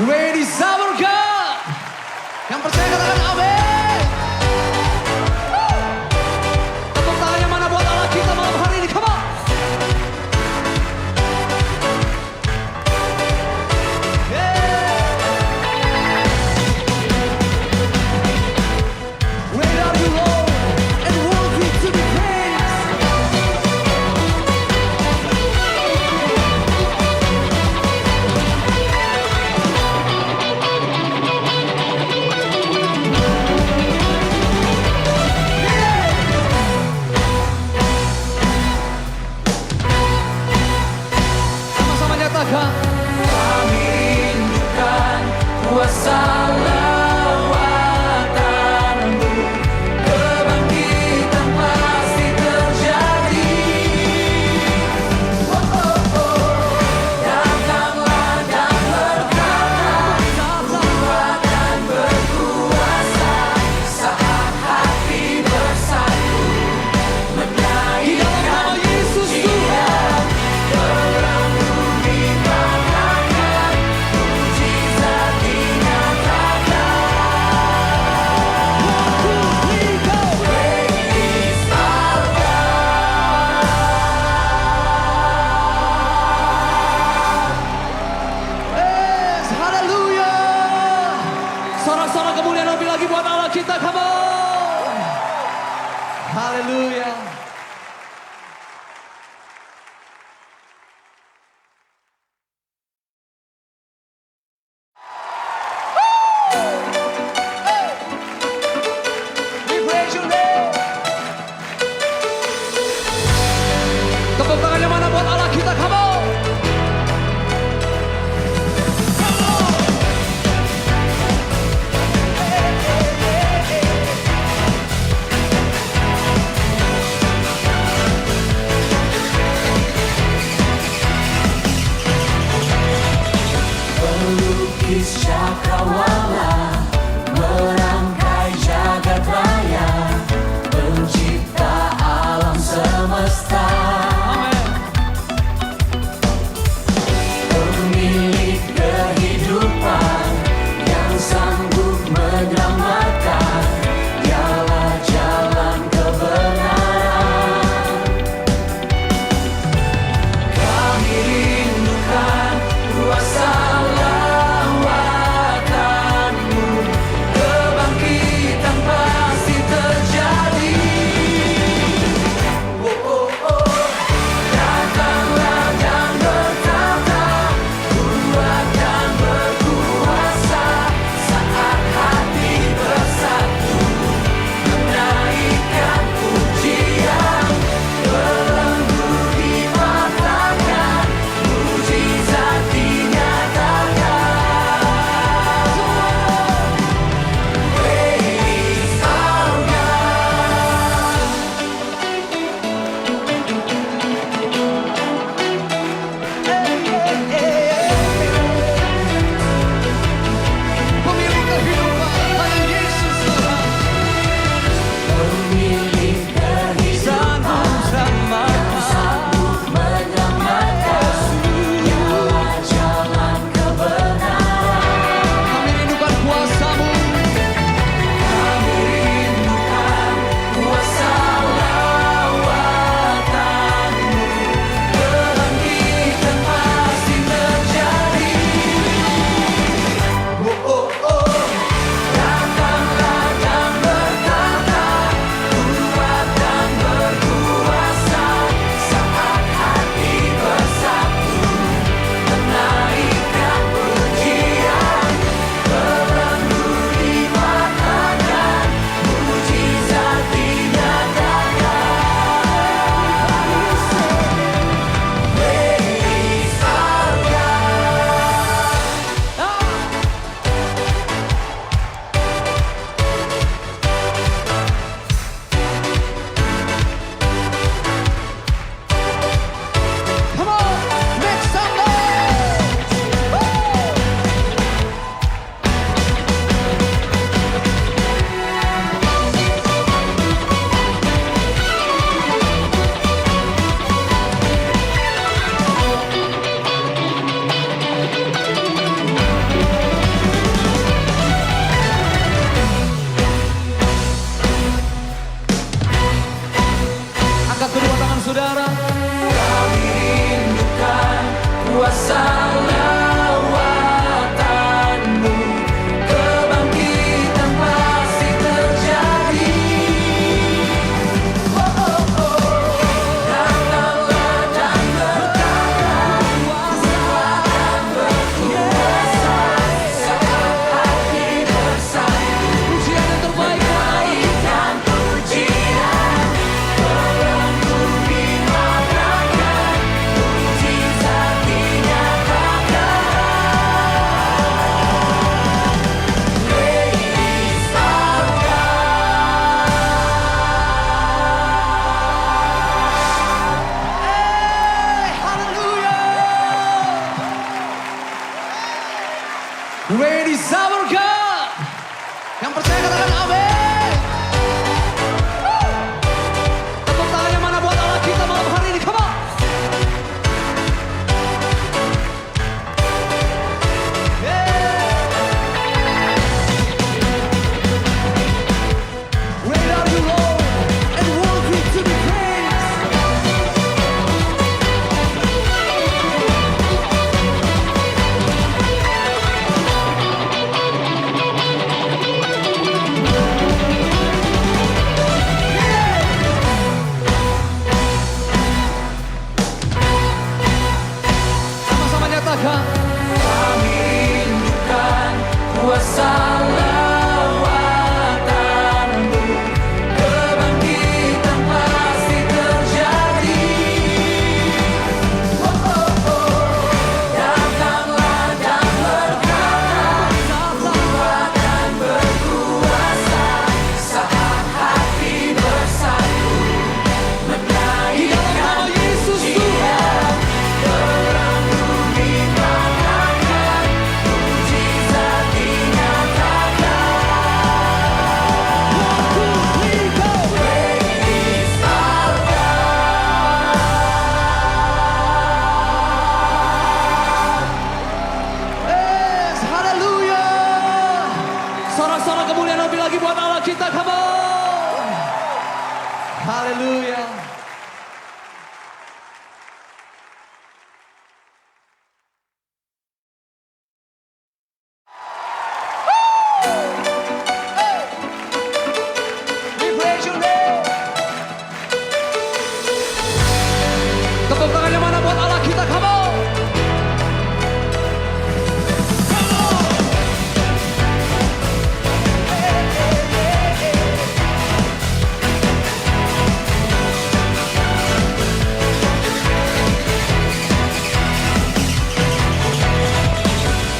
Ready Saburka. Yang percaya katakan amin. Tepuk tangannya mana buat Allah kita malam hari ini, come on. Great are you, Lord, and worthy to be praised. saudara. Kami rindukan kuasa lawatanmu, kebangkitan pasti terjadi. Oh, oh, oh. Datanglah dan berkata, Tuhan berkuasa, saat hati bersatu, Pujian yang terbaik naikkan pujian, melengkapi makanan, mujizat dinyatakan. Praise our Great is our God. Yang percaya katakan amin. Tepuk tangannya mana buat Allah kita malam hari ini, come on. Great are you, Lord, and worthy to be praised. Sama-sama nyatakan. Kami rindukan kuasa lawatanmu, kebangkitan pasti terjadi. Oh, oh, oh. Datanglah dan berkata, Tuhan berkuasa, saat hati bersatu, Di dalam menaikkan nama Yesus Tuhan. pujian, melengkapi makanan, mujizat dinyatakan. Praise our Yes, haleluya. Sorak-sorak kemuliaan lebih lagi buat Allah kita, come on. Haleluya. We praise your name. Tepuk tangannya mana buat Allah kita, come on.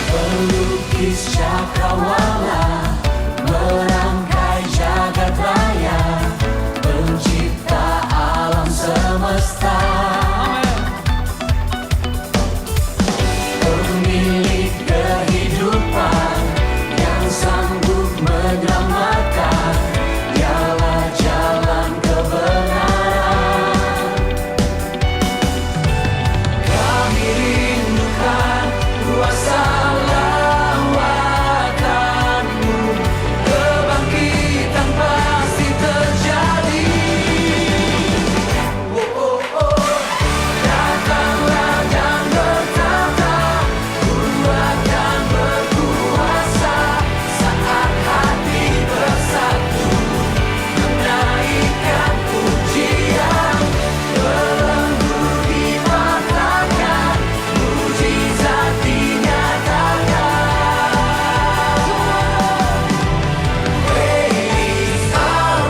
pelukis cakrawala, merangkai jagat raya, pencipta alam semesta, pemilik kehidupan yang sanggup menyelamatkan, dialah jalan kebenaran. Kami rindukan kuasa lawatanmu, kebangkitan pasti terjadi. Oh, oh, oh. Datanglah dan berkata, Tuhan dan berkuasa, saat hati bersatu, menaikkan pujian, melengkapi makanan, mujizat dinyatakan. Praise our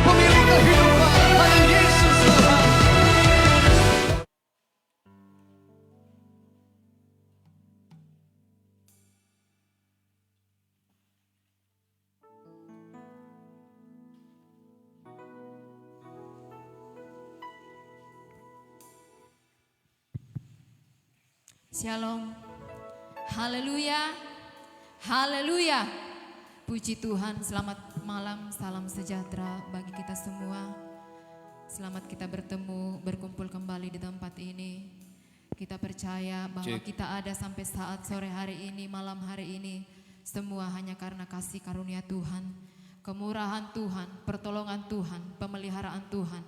Pemilik kehidupan hanya Yesus Tuhan. Shalom. Haleluya. Haleluya. Puji Tuhan, selamat malam, salam sejahtera bagi kita semua. Selamat kita bertemu, berkumpul kembali di tempat ini. Kita percaya bahwa Cek. kita ada sampai saat sore hari ini, malam hari ini. Semua hanya karena kasih karunia Tuhan, kemurahan Tuhan, pertolongan Tuhan, pemeliharaan Tuhan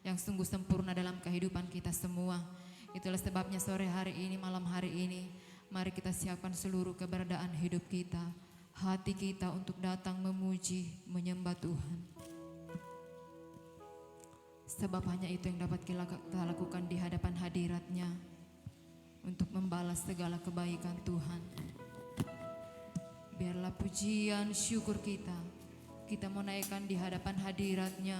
yang sungguh sempurna dalam kehidupan kita semua. Itulah sebabnya sore hari ini, malam hari ini, mari kita siapkan seluruh keberadaan hidup kita, hati kita untuk datang memuji, menyembah Tuhan. Sebab hanya itu yang dapat kita lakukan di hadapan hadirat-Nya untuk membalas segala kebaikan Tuhan. Biarlah pujian syukur kita menaikkan di hadapan hadirat-Nya,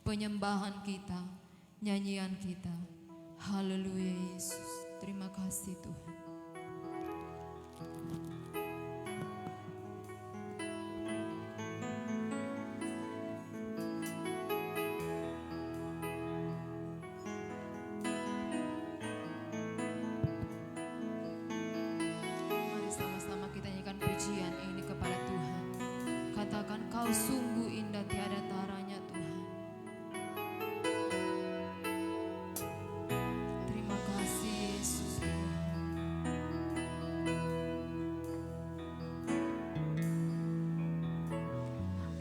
penyembahan kita, nyanyian kita. Haleluya Yesus, terima kasih Tuhan. Mari sama-sama kita nyanyikan pujian ini kepada Tuhan. Katakan kau sungguh indah tiada taranya Tuhan. Terima kasih Yesus Tuhan.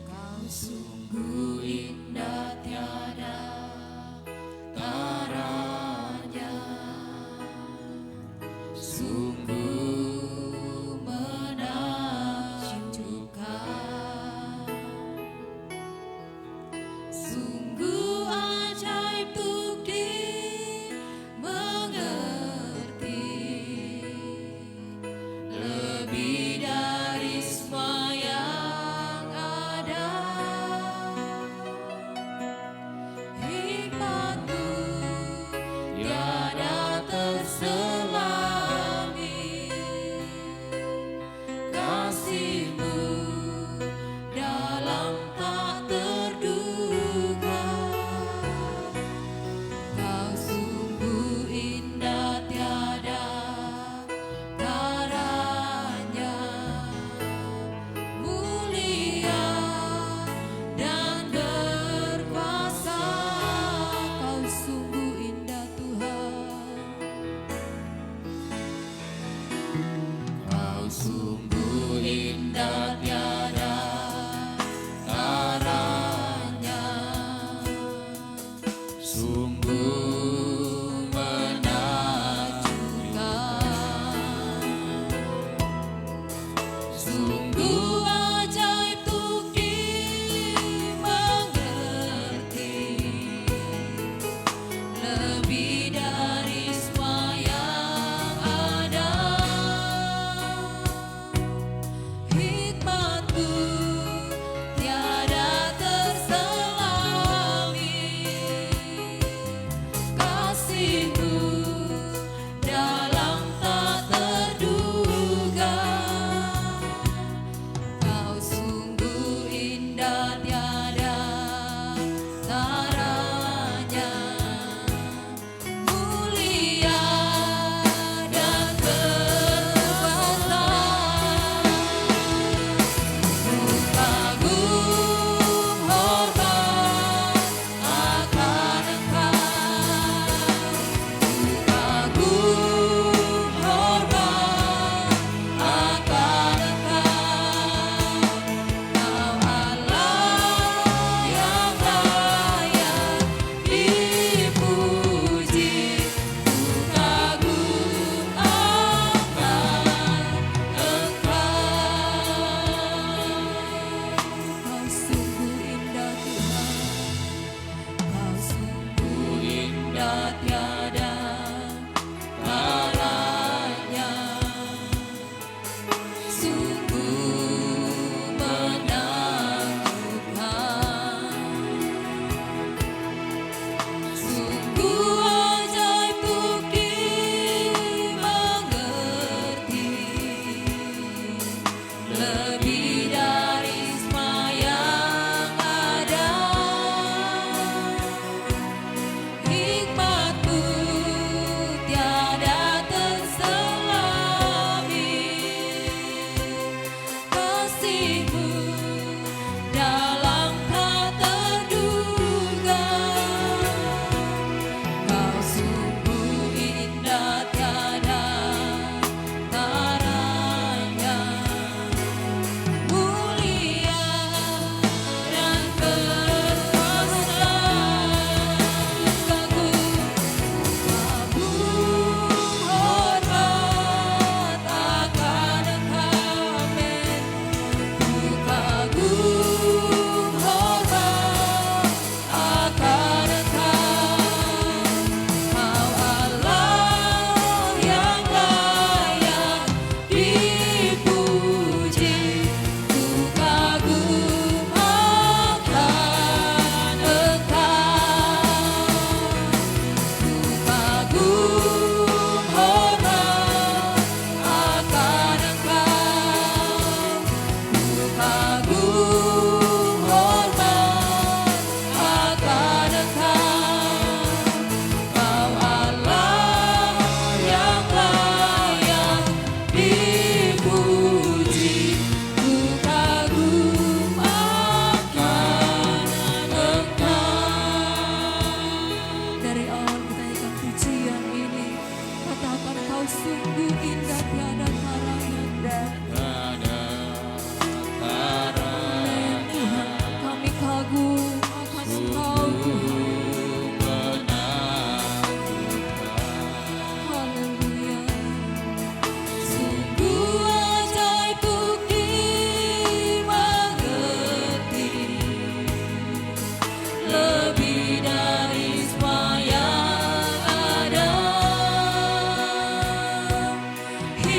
Kau sungguh indah tiada taranya, sungguh menakjubkan.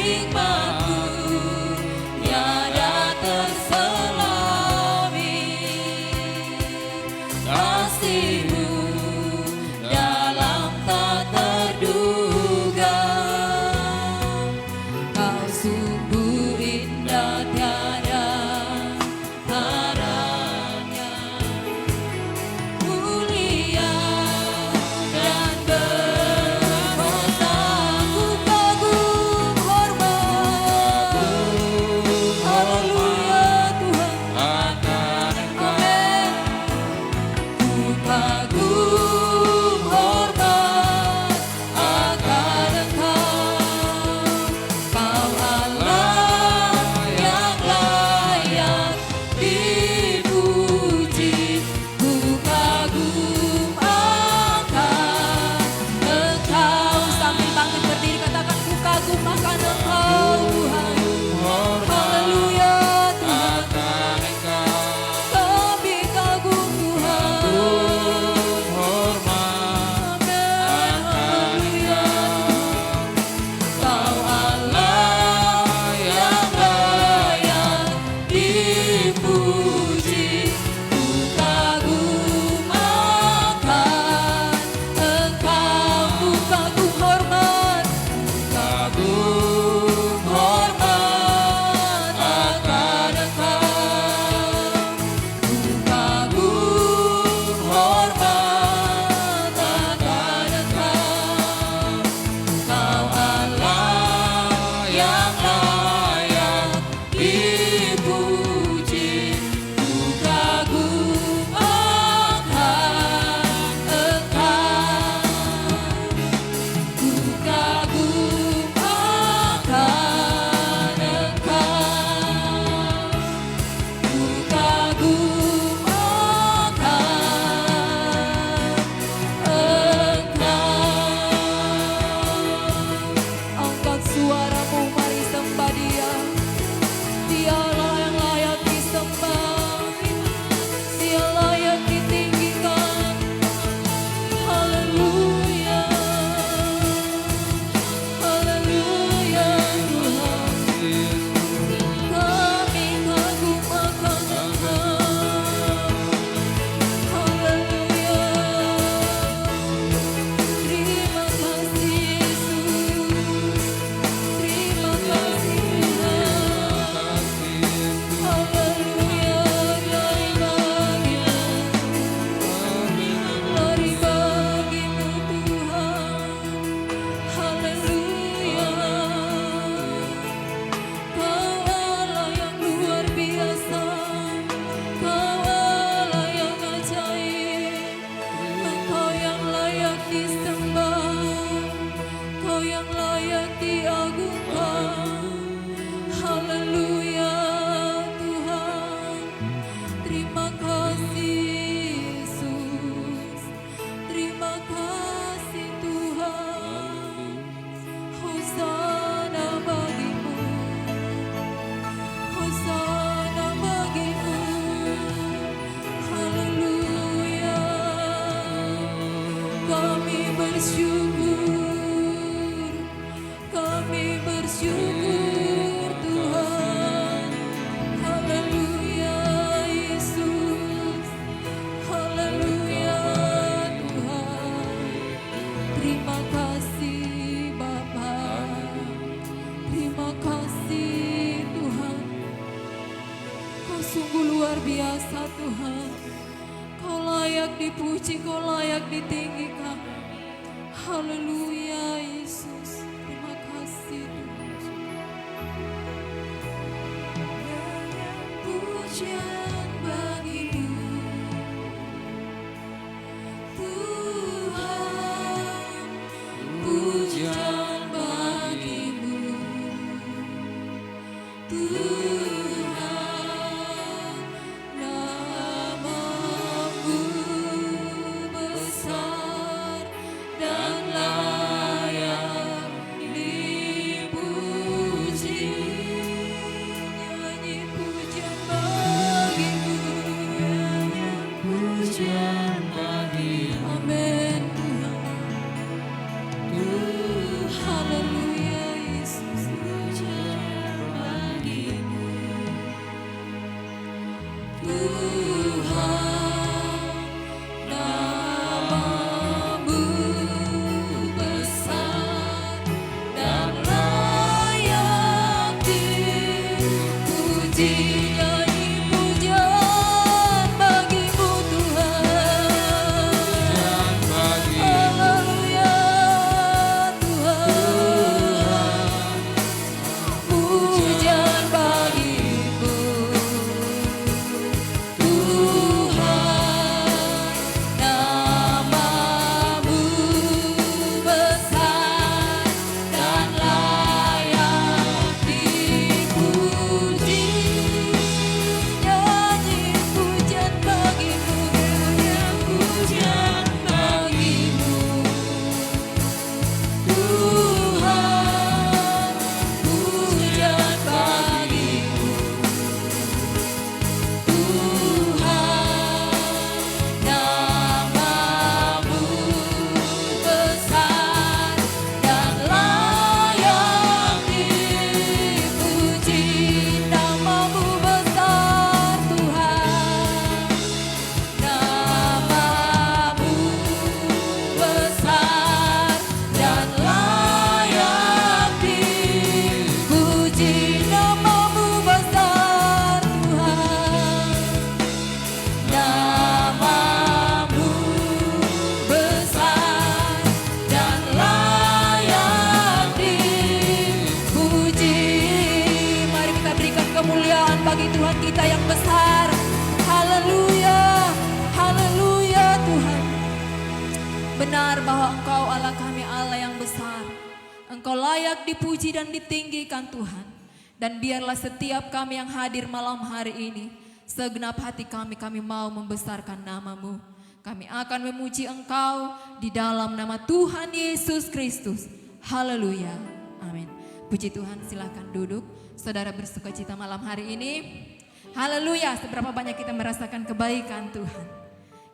nikmatmu tiada terselami, kasihmu dalam tak terduga. Kau sungguh indah tiada taranya, mulia dan berkuasa. Ku kagum hormat, haleluya Tuhan, amin. Ku kagum hormat akan Engkau, Kau Allah yang layak dipuji. Ku kagum akan Engkau. Sambil bangkit berdiri katakan, ku kagum akan Engkau Tuhan, haleluya Tuhan. Kami kagum Tuhan, amin, haleluya. Kau Allah yang layak dipuji. Ku kagum akan Engkau. Ku kagum hormat, hormat akan Engkau. Ku kagum hormat akan Engkau. Kau Allah yang layak dipuji. Ku kagum akan Engkau. Ku kagum akan Engkau. Ku kagum akan Engkau. Angkat suaramu, mari sembah Dia. Dialah yang layak disembah, Dia layak ditinggikan. Haleluya, haleluya Tuhan. Kami kagum akan Engkau. Haleluya. Terima kasih Yesus, terima kasih Tuhan. Haleluya, glory bagimu Tuhan. Haleluya. Kau Allah yang luar biasa, Kau Allah yang ajaib. Engkau yang layak disembah, Kau yang layak diagungkan. Haleluya Tuhan. Terima kasih Yesus, terima kasih Tuhan. Hosana bagimu, hosana bagimu. Haleluya. Kami bersyukur, kami bersyukur Tuhan. Haleluya Yesus, haleluya Tuhan. Terima kasih Bapa, terima kasih Tuhan. Kau sungguh luar biasa Tuhan. Kau layak dipuji, Kau layak ditinggikan. Haleluya Yesus, terima kasih Tuhan. Pujian bagimu Tuhan, pujian bagimu Tuhan. Namamu besar dan layak dipuji. Nyanyi pujian bagimu kita yang besar. Haleluya, haleluya Tuhan. Benar bahwa Engkau Allah kami, Allah yang besar. Engkau layak dipuji dan ditinggikan Tuhan. Dan biarlah setiap kami yang hadir malam hari ini, segenap hati kami mau membesarkan nama-Mu. Kami akan memuji Engkau di dalam nama Tuhan Yesus Kristus. Haleluya, amin. Puji Tuhan, silakan duduk. Saudara bersuka cita malam hari ini. Haleluya, seberapa banyak kita merasakan kebaikan Tuhan.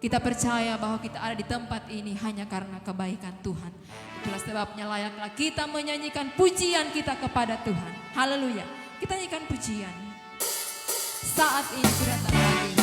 Kita percaya bahwa kita ada di tempat ini hanya karena kebaikan Tuhan. Itulah sebabnya layaklah kita menyanyikan pujian kita kepada Tuhan. Haleluya. Kita nyanyikan pujian. Saat ini ku datang lagi.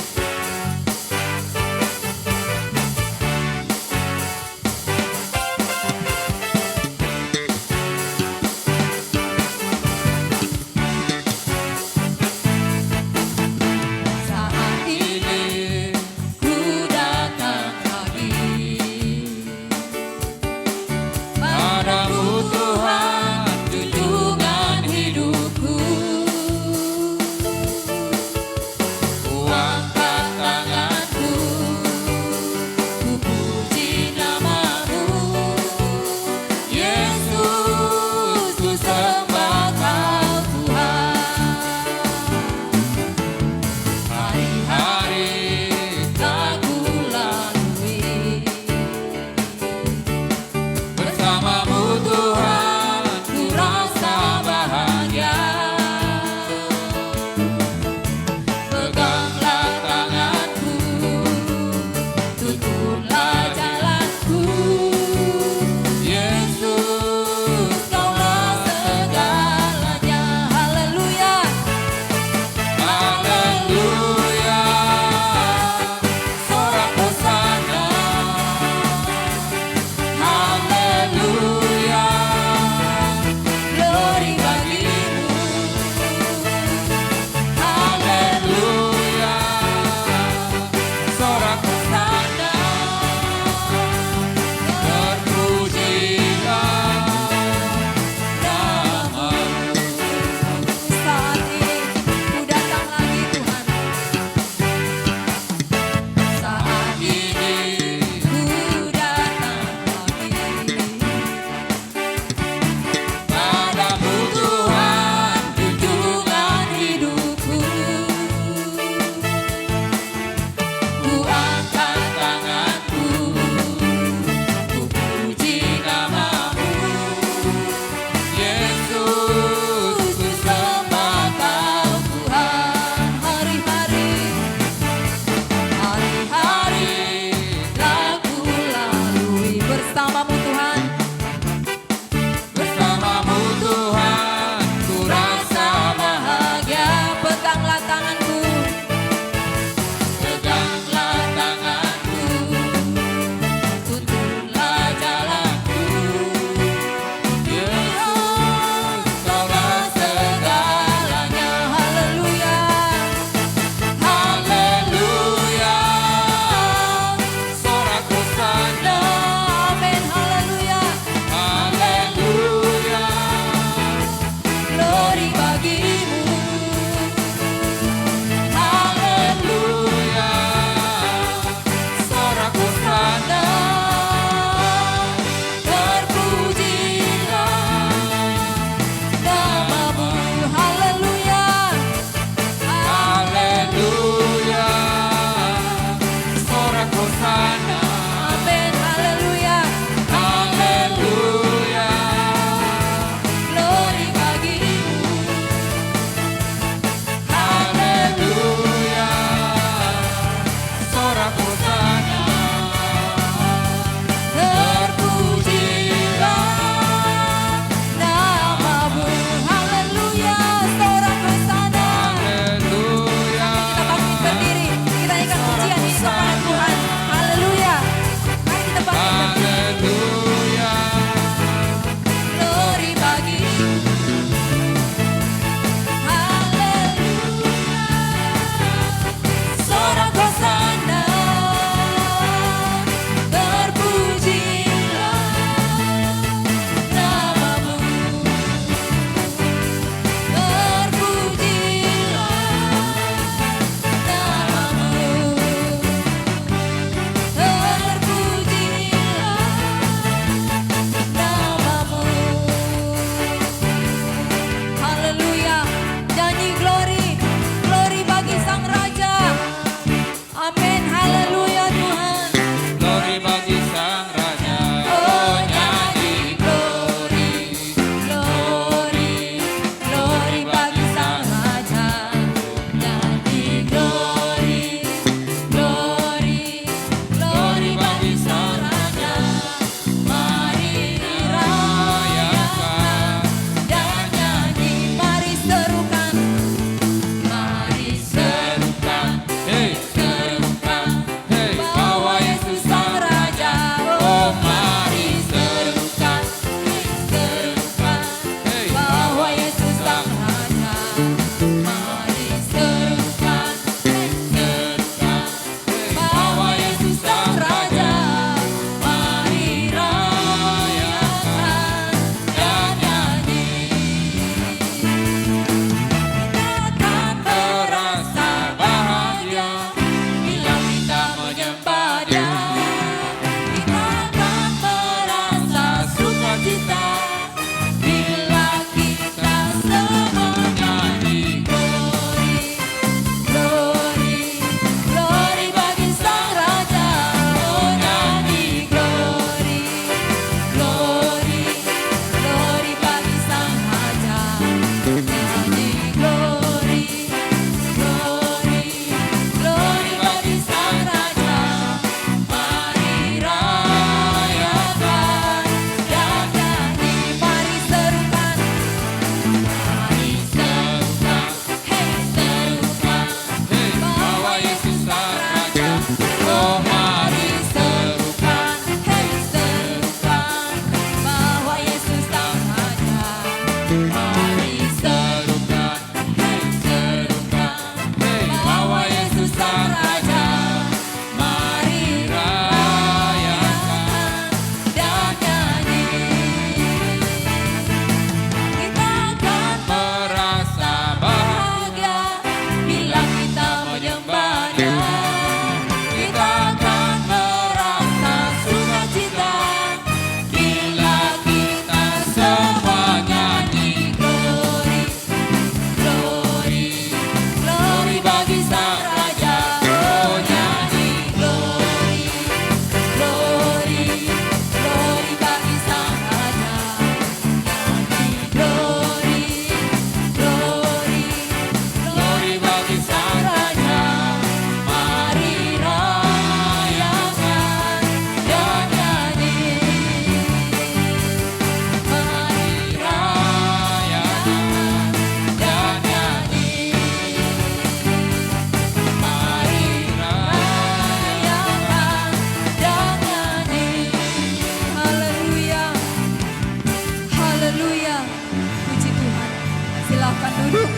Silakan duduk.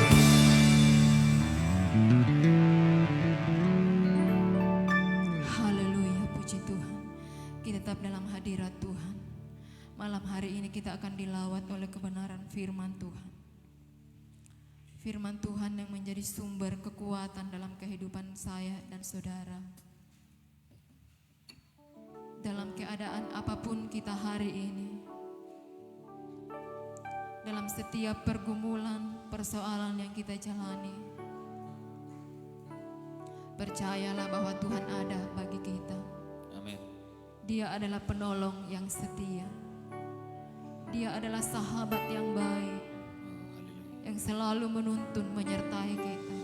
Haleluya, puji Tuhan. Kita tetap dalam hadirat Tuhan. Malam hari ini kita akan dilawat oleh kebenaran firman Tuhan. Firman Tuhan yang menjadi sumber kekuatan dalam kehidupan saya dan saudara. Dalam keadaan apapun kita hari ini, dalam setiap pergumulan, persoalan yang kita jalani, percayalah bahwa Tuhan ada bagi kita. Amin. Dia adalah penolong yang setia. Dia adalah sahabat yang baik, yang selalu menuntun menyertai kita.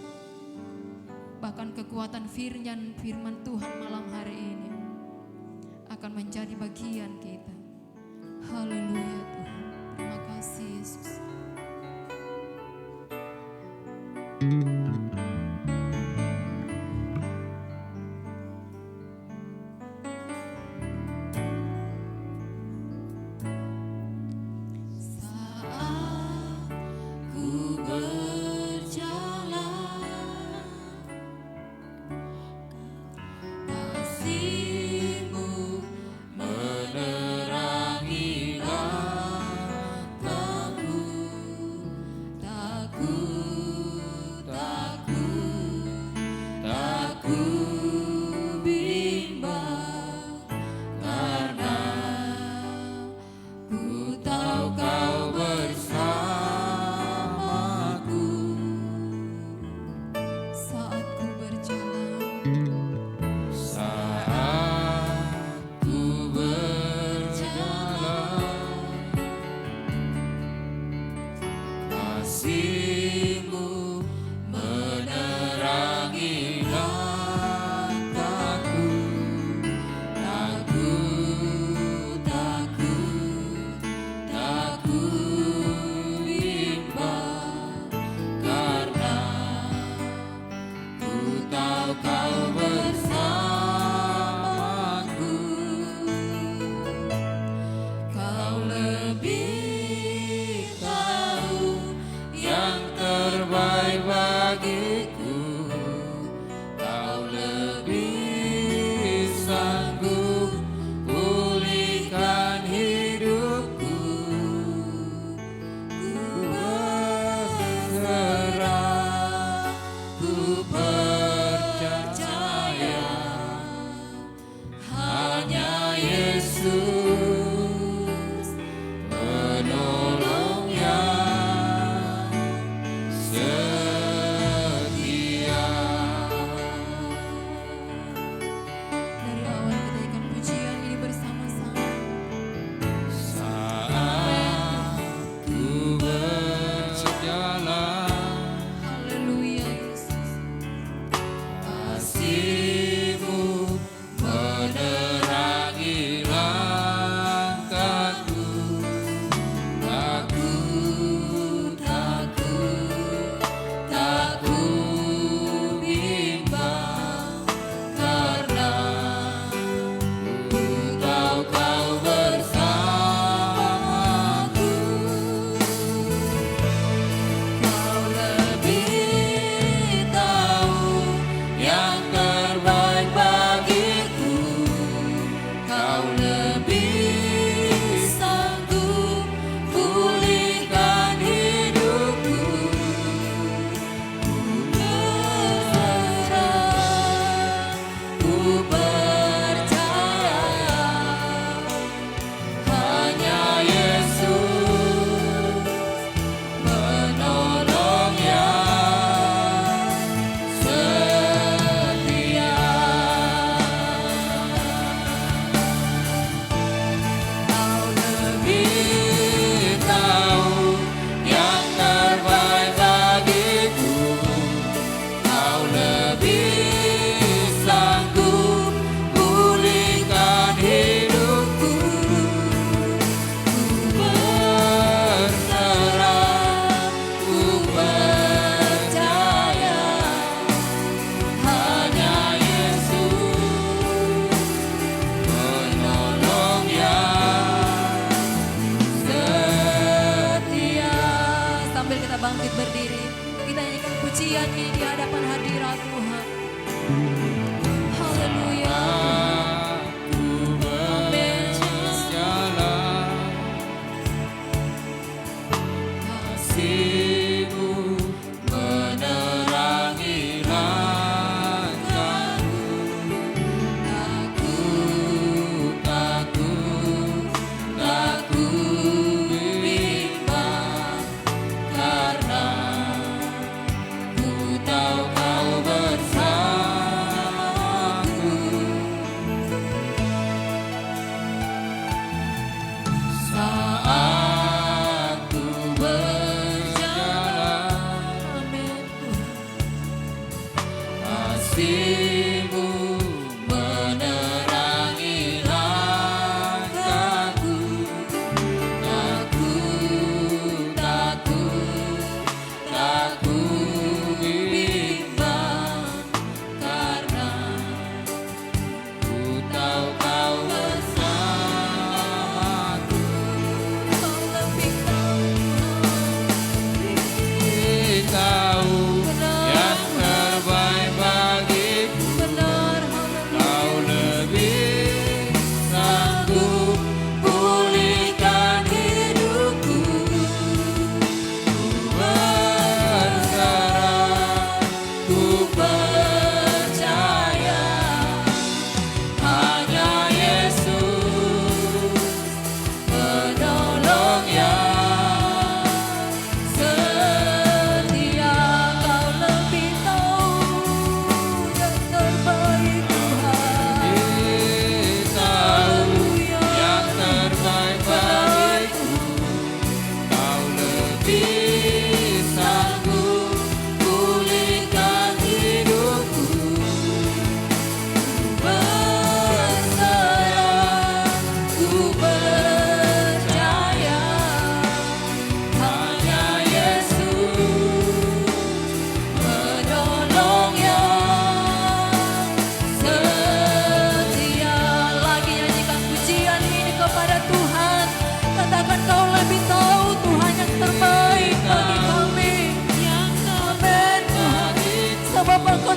Bahkan kekuatan firman Tuhan malam hari ini akan menjadi bagian kita. Haleluya Tuhan. Terima kasih Yesus. Saat ku berjalan, kasih-Mu menerangi langkahku. Takut, tak ku bimbang, karena ku tahu Kau bersamaku. Saat ku berjalan, Kasih-Mu menerangi langkahku. Takut, tak ku bimbang, karena ku tahu Kau bersamaku. Kau lebih tahu yang terbaik bagiku. Kau lebih sanggup pulihkan hidupku. Ku berserah, ku percaya, hanya Yesus penolong yang setia. dari awal kita ikan pujian ini bersama-sama. Saat ku berjalan, Haleluya Yesus. kasih-Mu menerangi langkahku. Takut, tak ku bimbang, karena ku tahu Kau bersamaku. Kau kita nyanyikan pujian ini di hadapan hadirat Tuhan. Haleluya.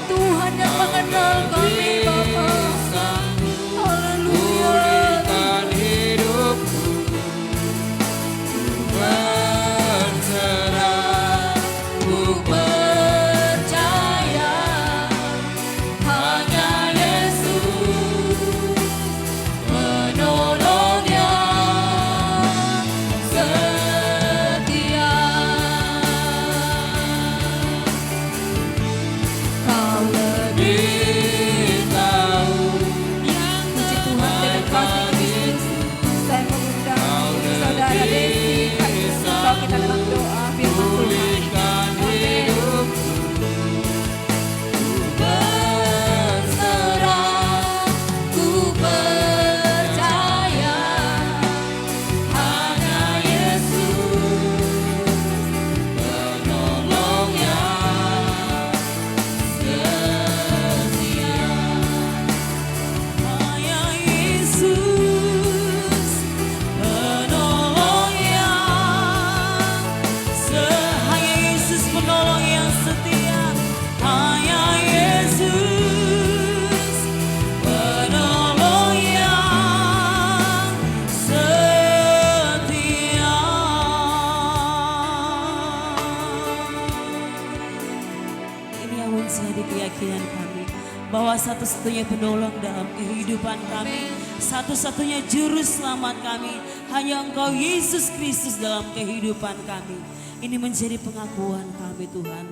Tuhan yang mengenal kami Bapa. Haleluya. Pulihkan hidupku, berserah, ku percaya hanya Yesus menolong yang setia. Kau lebih tahu yang Puji Tuhan dengan kasih Kristus. Saya mengundang saudara Desi, ayo sembah kita dalam doa firman Tuhan. pulihkan hidupku, berserah, ku percaya hanya Yesus penolong yang setia. Hanya Yesus penolong yang setia. Hanya Yesus penolong yang setia. Ini yang menjadi keyakinan kami bahwa satu-satunya penolong dalam kehidupan kami, satu-satunya juru selamat kami hanya Engkau Yesus Kristus dalam kehidupan kami. Ini menjadi pengakuan kami Tuhan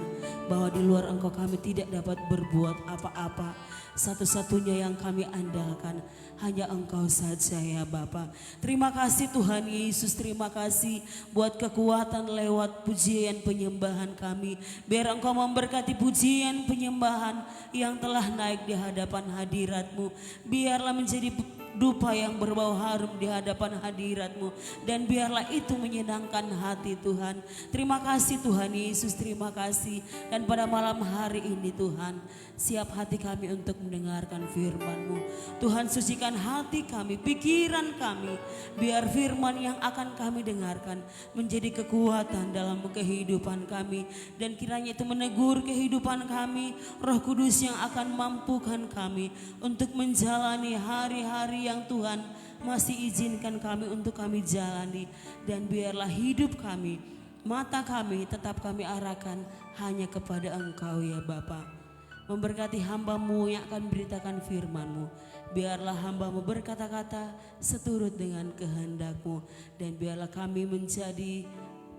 bahwa di luar Engkau kami tidak dapat berbuat apa-apa. Satu-satunya yang kami andalkan hanya Engkau saja ya Bapa. Terima kasih Tuhan Yesus, terima kasih buat kekuatan lewat pujian penyembahan kami. Biar Engkau memberkati pujian penyembahan yang telah naik di hadapan hadirat-Mu. Biarlah menjadi dupa yang berbau harum di hadapan hadirat-Mu. Dan biarlah itu menyenangkan hati Tuhan. Terima kasih Tuhan Yesus, terima kasih. Dan pada malam hari ini Tuhan, siap hati kami untuk mendengarkan firman-Mu. Tuhan, sucikan hati kami, pikiran kami, biar firman yang akan kami dengarkan menjadi kekuatan dalam kehidupan kami. Dan kiranya itu menegur kehidupan kami, Roh Kudus yang akan mampukan kami untuk menjalani hari-hari yang Tuhan masih izinkan kami untuk kami jalani. Dan biarlah hidup kami, mata kami tetap kami arahkan hanya kepada Engkau ya Bapa. Memberkati hamba-Mu yang akan beritakan firman-Mu. Biarlah hamba-Mu berkata-kata seturut dengan kehendak-Mu. Dan biarlah kami menjadi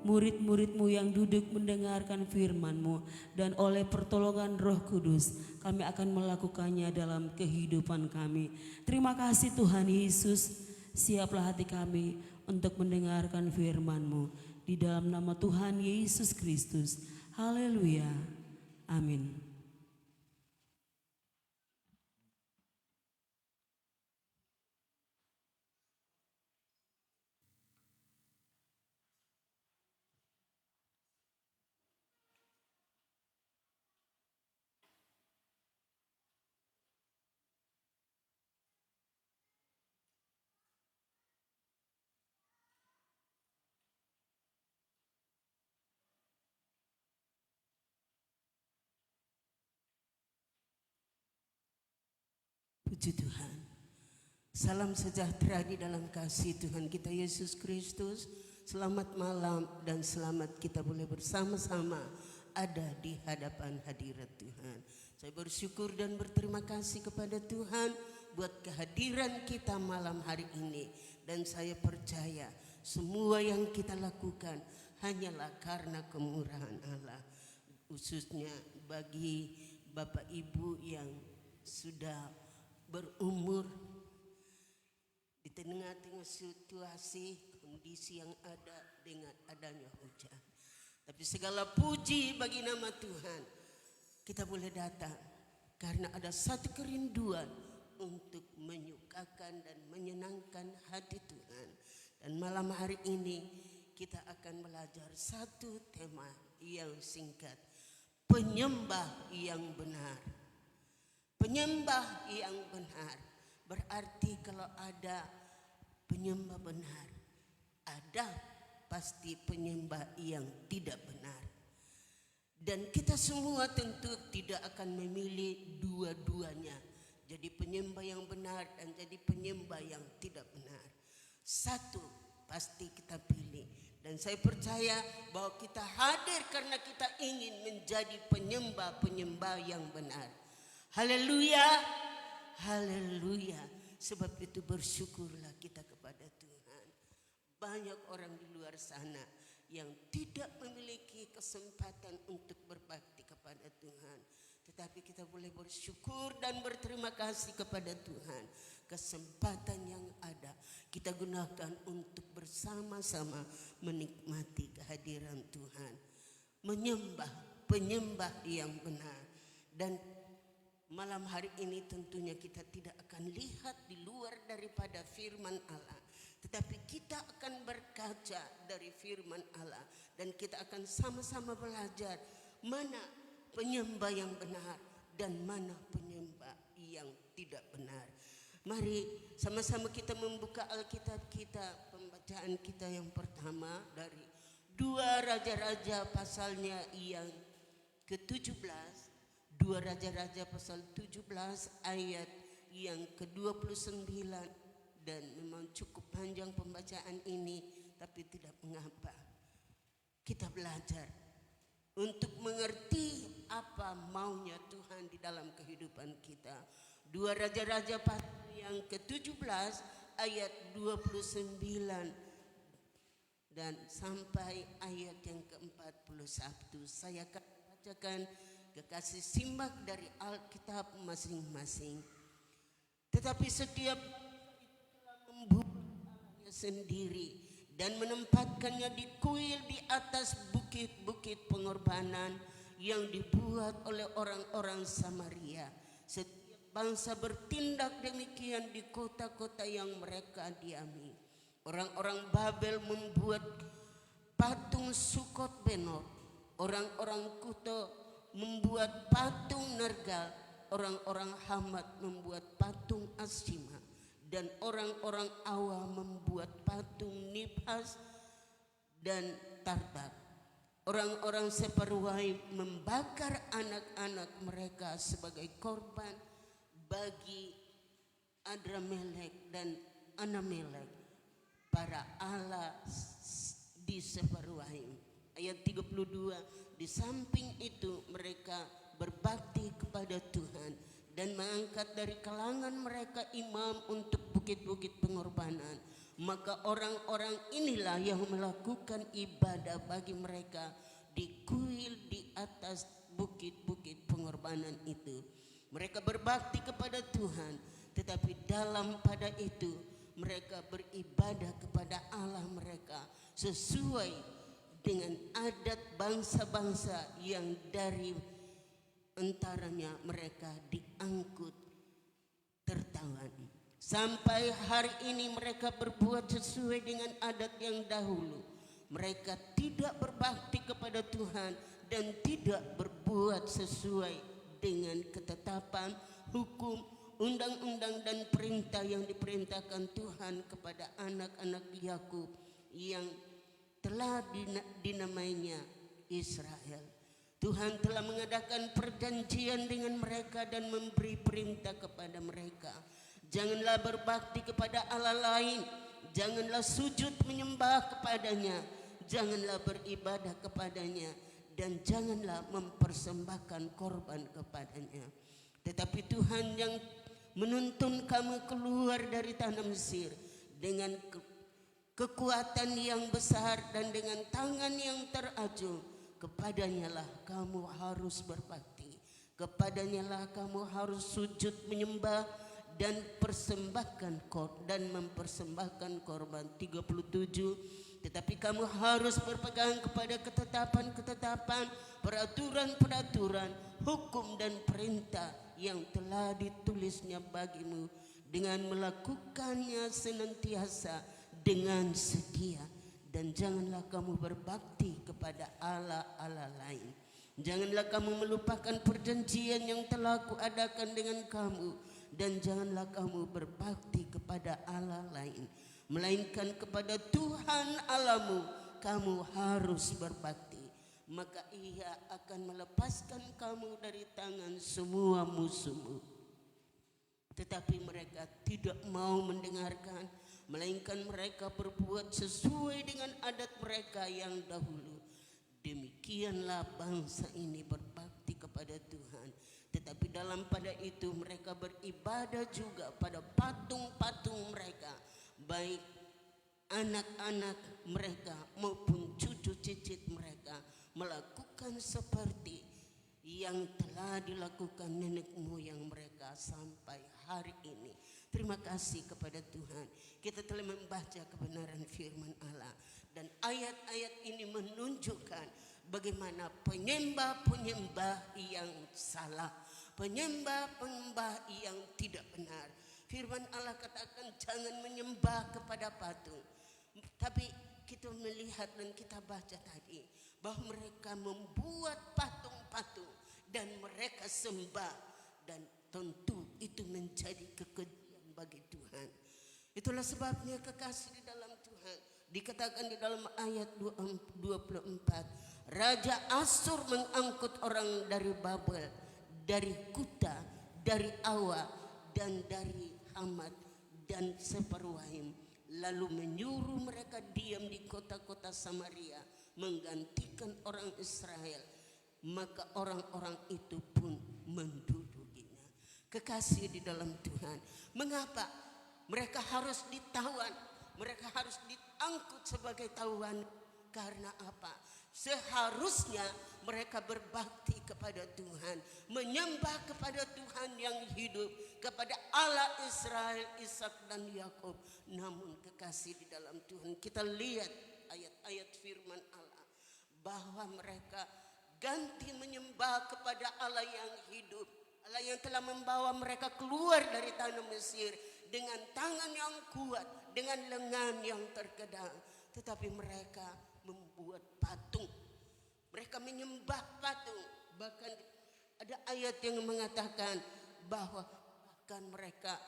murid-murid-Mu yang duduk mendengarkan firman-Mu. Dan oleh pertolongan Roh Kudus kami akan melakukannya dalam kehidupan kami. Terima kasih Tuhan Yesus. Siaplah hati kami untuk mendengarkan firman-Mu. Di dalam nama Tuhan Yesus Kristus. Haleluya. Amin. Puji Tuhan. Salam sejahtera di dalam kasih Tuhan kita Yesus Kristus. Selamat malam dan selamat kita boleh bersama-sama ada di hadapan hadirat Tuhan. Saya bersyukur dan berterima kasih kepada Tuhan buat kehadiran kita malam hari ini. Dan saya percaya semua yang kita lakukan hanyalah karena kemurahan Allah. Khususnya bagi Bapak Ibu yang sudah berumur di tengah-tengah situasi kondisi yang ada dengan adanya hujan. Tapi segala puji bagi nama Tuhan, kita boleh datang karena ada satu kerinduan untuk menyukakan dan menyenangkan hati Tuhan. Dan malam hari ini kita akan belajar satu tema yang singkat, penyembah yang benar. Penyembah yang benar berarti kalau ada penyembah benar, ada pasti penyembah yang tidak benar. Dan kita semua tentu tidak akan memilih dua-duanya. Jadi penyembah yang benar dan jadi penyembah yang tidak benar. Satu pasti kita pilih. Dan saya percaya bahwa kita hadir karena kita ingin menjadi penyembah-penyembah yang benar. Haleluya, haleluya. Sebab itu bersyukurlah kita kepada Tuhan. Banyak orang di luar sana yang tidak memiliki kesempatan untuk berbakti kepada Tuhan. Tetapi kita boleh bersyukur dan berterima kasih kepada Tuhan. Kesempatan yang ada kita gunakan untuk bersama-sama menikmati kehadiran Tuhan. Menyembah, penyembah yang benar. Dan malam hari ini tentunya kita tidak akan lihat di luar daripada firman Allah. Tetapi kita akan berkaca dari firman Allah. Dan kita akan sama-sama belajar mana penyembah yang benar dan mana penyembah yang tidak benar. Mari sama-sama kita membuka Alkitab kita. Pembacaan kita yang pertama dari 2 Raja-Raja pasalnya yang ke-17. 2 Raja-Raja pasal 17 ayat yang ke-29. Dan memang cukup panjang pembacaan ini, tapi tidak mengapa. Kita belajar untuk mengerti apa maunya Tuhan di dalam kehidupan kita. 2 Raja-Raja pasal yang ke-17 ayat 29 dan sampai ayat yang ke-41. Saya akan bacakan kekasih simak dari Alkitab masing-masing. Tetapi setiap telah membuatnya sendiri dan menempatkannya di kuil di atas bukit-bukit pengorbanan yang dibuat oleh orang-orang Samaria. Setiap bangsa bertindak demikian di kota-kota yang mereka diami. Orang-orang Babel membuat patung Sukot Benot. Orang-orang Kuto membuat patung Nergal. Orang-orang Hamat membuat patung Asima. Dan orang-orang Awa membuat patung Nibhas dan Tartak. Orang-orang Separwai membakar anak-anak mereka sebagai korban bagi Adramelek dan Anamelek, para Allah di Separwai. Ayat 32, di samping itu mereka berbakti kepada Tuhan dan mengangkat dari kalangan mereka imam untuk bukit-bukit pengorbanan. Maka orang-orang inilah yang melakukan ibadah bagi mereka di kuil di atas bukit-bukit pengorbanan itu. Mereka berbakti kepada Tuhan, tetapi dalam pada itu mereka beribadah kepada Allah mereka sesuai dengan adat bangsa-bangsa yang dari antaranya mereka diangkut tertawan. Sampai hari ini mereka berbuat sesuai dengan adat yang dahulu. Mereka tidak berbakti kepada Tuhan dan tidak berbuat sesuai dengan ketetapan, hukum, undang-undang dan perintah yang diperintahkan Tuhan kepada anak-anak Yakub yang telah dinamainya Israel. Tuhan telah mengadakan perjanjian dengan mereka dan memberi perintah kepada mereka. Janganlah berbakti kepada Allah lain, janganlah sujud menyembah kepadanya, janganlah beribadah kepadanya, dan janganlah mempersembahkan korban kepadanya. Tetapi Tuhan yang menuntun kamu keluar dari tanah Mesir dengan kekuatan yang besar dan dengan tangan yang terajung, kepadanya lah kamu harus berbakti, kepadanya lah kamu harus sujud menyembah dan mempersembahkan korban. 37, tetapi kamu harus berpegang kepada ketetapan-ketetapan, peraturan-peraturan, hukum dan perintah yang telah ditulisnya bagimu, dengan melakukannya senantiasa dengan setia. Dan janganlah kamu berbakti kepada Allah-Allah lain. Janganlah kamu melupakan perjanjian yang telah kuadakan dengan kamu, dan janganlah kamu berbakti kepada Allah lain, melainkan kepada Tuhan Allahmu kamu harus berbakti. Maka Ia akan melepaskan kamu dari tangan semua musuhmu. Tetapi mereka tidak mau mendengarkan, melainkan mereka berbuat sesuai dengan adat mereka yang dahulu. Demikianlah bangsa ini berbakti kepada Tuhan, tetapi dalam pada itu mereka beribadah juga pada patung-patung mereka, baik anak-anak mereka maupun cucu cicit mereka melakukan seperti yang telah dilakukan nenek moyang mereka sampai hari ini. Terima kasih kepada Tuhan, kita telah membaca kebenaran firman Allah, dan ayat-ayat ini menunjukkan bagaimana penyembah-penyembah yang salah, penyembah-penyembah yang tidak benar. Firman Allah katakan jangan menyembah kepada patung. Tapi kita melihat dan kita baca tadi bahwa mereka membuat patung-patung dan mereka sembah, dan tentu itu menjadi kekejian bagi Tuhan. Itulah sebabnya kekasih di dalam Tuhan, dikatakan di dalam ayat 24, Raja Asyur mengangkut orang dari Babel, dari Kuta, dari Awa, dan dari Hamat dan Separwaim, lalu menyuruh mereka diam di kota-kota Samaria, menggantikan orang Israel. Maka orang-orang itu pun mendudukinya. Kekasih di dalam Tuhan, mengapa mereka harus ditawan? Mereka harus diangkut sebagai tawanan. Karena apa? Seharusnya mereka berbakti kepada Tuhan, menyembah kepada Tuhan yang hidup, kepada Allah Israel, Ishak dan Yakub. Namun kekasih di dalam Tuhan, kita lihat ayat-ayat firman Allah bahwa mereka ganti menyembah kepada Allah yang hidup Allah yang telah membawa mereka keluar dari tanah Mesir dengan tangan yang kuat, dengan lengan yang terkadang. Tetapi mereka membuat patung. Mereka menyembah patung. Bahkan ada ayat yang mengatakan bahwa bahkan mereka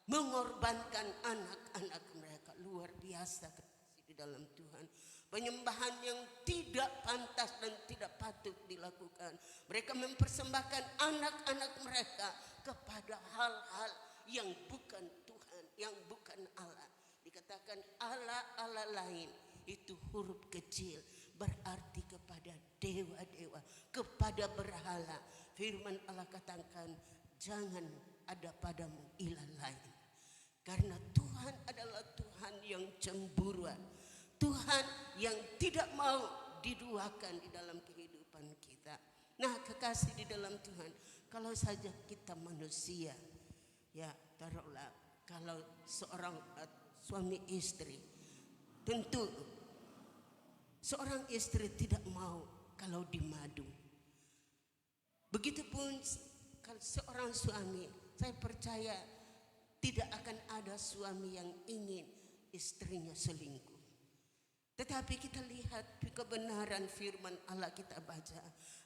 mengorbankan anak-anak mereka. Luar biasa di dalam Tuhan. Penyembahan yang tidak pantas dan tidak patut dilakukan. Mereka mempersembahkan anak-anak mereka kepada hal-hal yang bukan Tuhan, yang bukan Allah. Dikatakan Allah lain, itu huruf kecil, berarti kepada dewa-dewa, kepada berhala. Firman Allah katakan, jangan ada padamu ilah lain. Karena Tuhan adalah Tuhan yang cemburuan. Tuhan yang tidak mau diduakan di dalam kehidupan kita. Nah, kekasih di dalam Tuhan, kalau saja kita manusia, ya taruhlah kalau seorang suami istri, tentu seorang istri tidak mau kalau dimadu. Begitupun kalau seorang suami, saya percaya tidak akan ada suami yang ingin istrinya selingkuh. Tetapi kita lihat kebenaran firman Allah, kita baca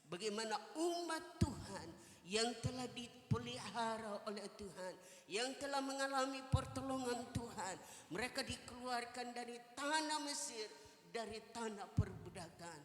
bagaimana umat Tuhan yang telah dipelihara oleh Tuhan, yang telah mengalami pertolongan Tuhan. Mereka dikeluarkan dari tanah Mesir, dari tanah perbudakan.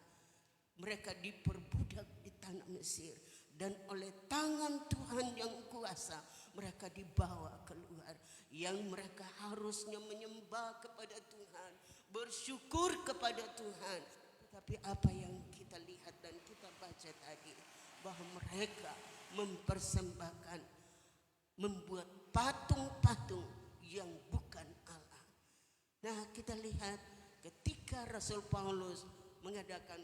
Mereka diperbudak di tanah Mesir. Dan oleh tangan Tuhan yang kuasa, mereka dibawa keluar. Yang mereka harusnya menyembah kepada Tuhan, bersyukur kepada Tuhan. Tetapi apa yang kita lihat dan kita baca tadi, bahwa mereka mempersembahkan, membuat patung-patung yang bukan Allah. Nah, kita lihat ketika Rasul Paulus mengadakan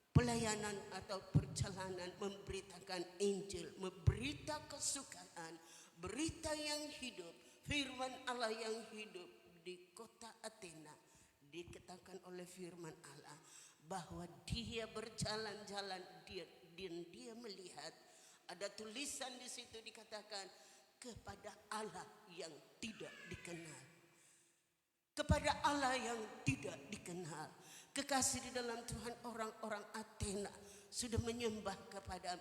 pelayanan atau perjalanan memberitakan Injil, memberita kesukaan, berita yang hidup, firman Allah yang hidup di kota Athena. Dikatakan oleh firman Allah bahwa dia berjalan-jalan dan dia melihat ada tulisan di situ dikatakan kepada Allah yang tidak dikenal. Kepada Allah yang tidak dikenal. Kekasih di dalam Tuhan, orang-orang Athena sudah menyembah kepada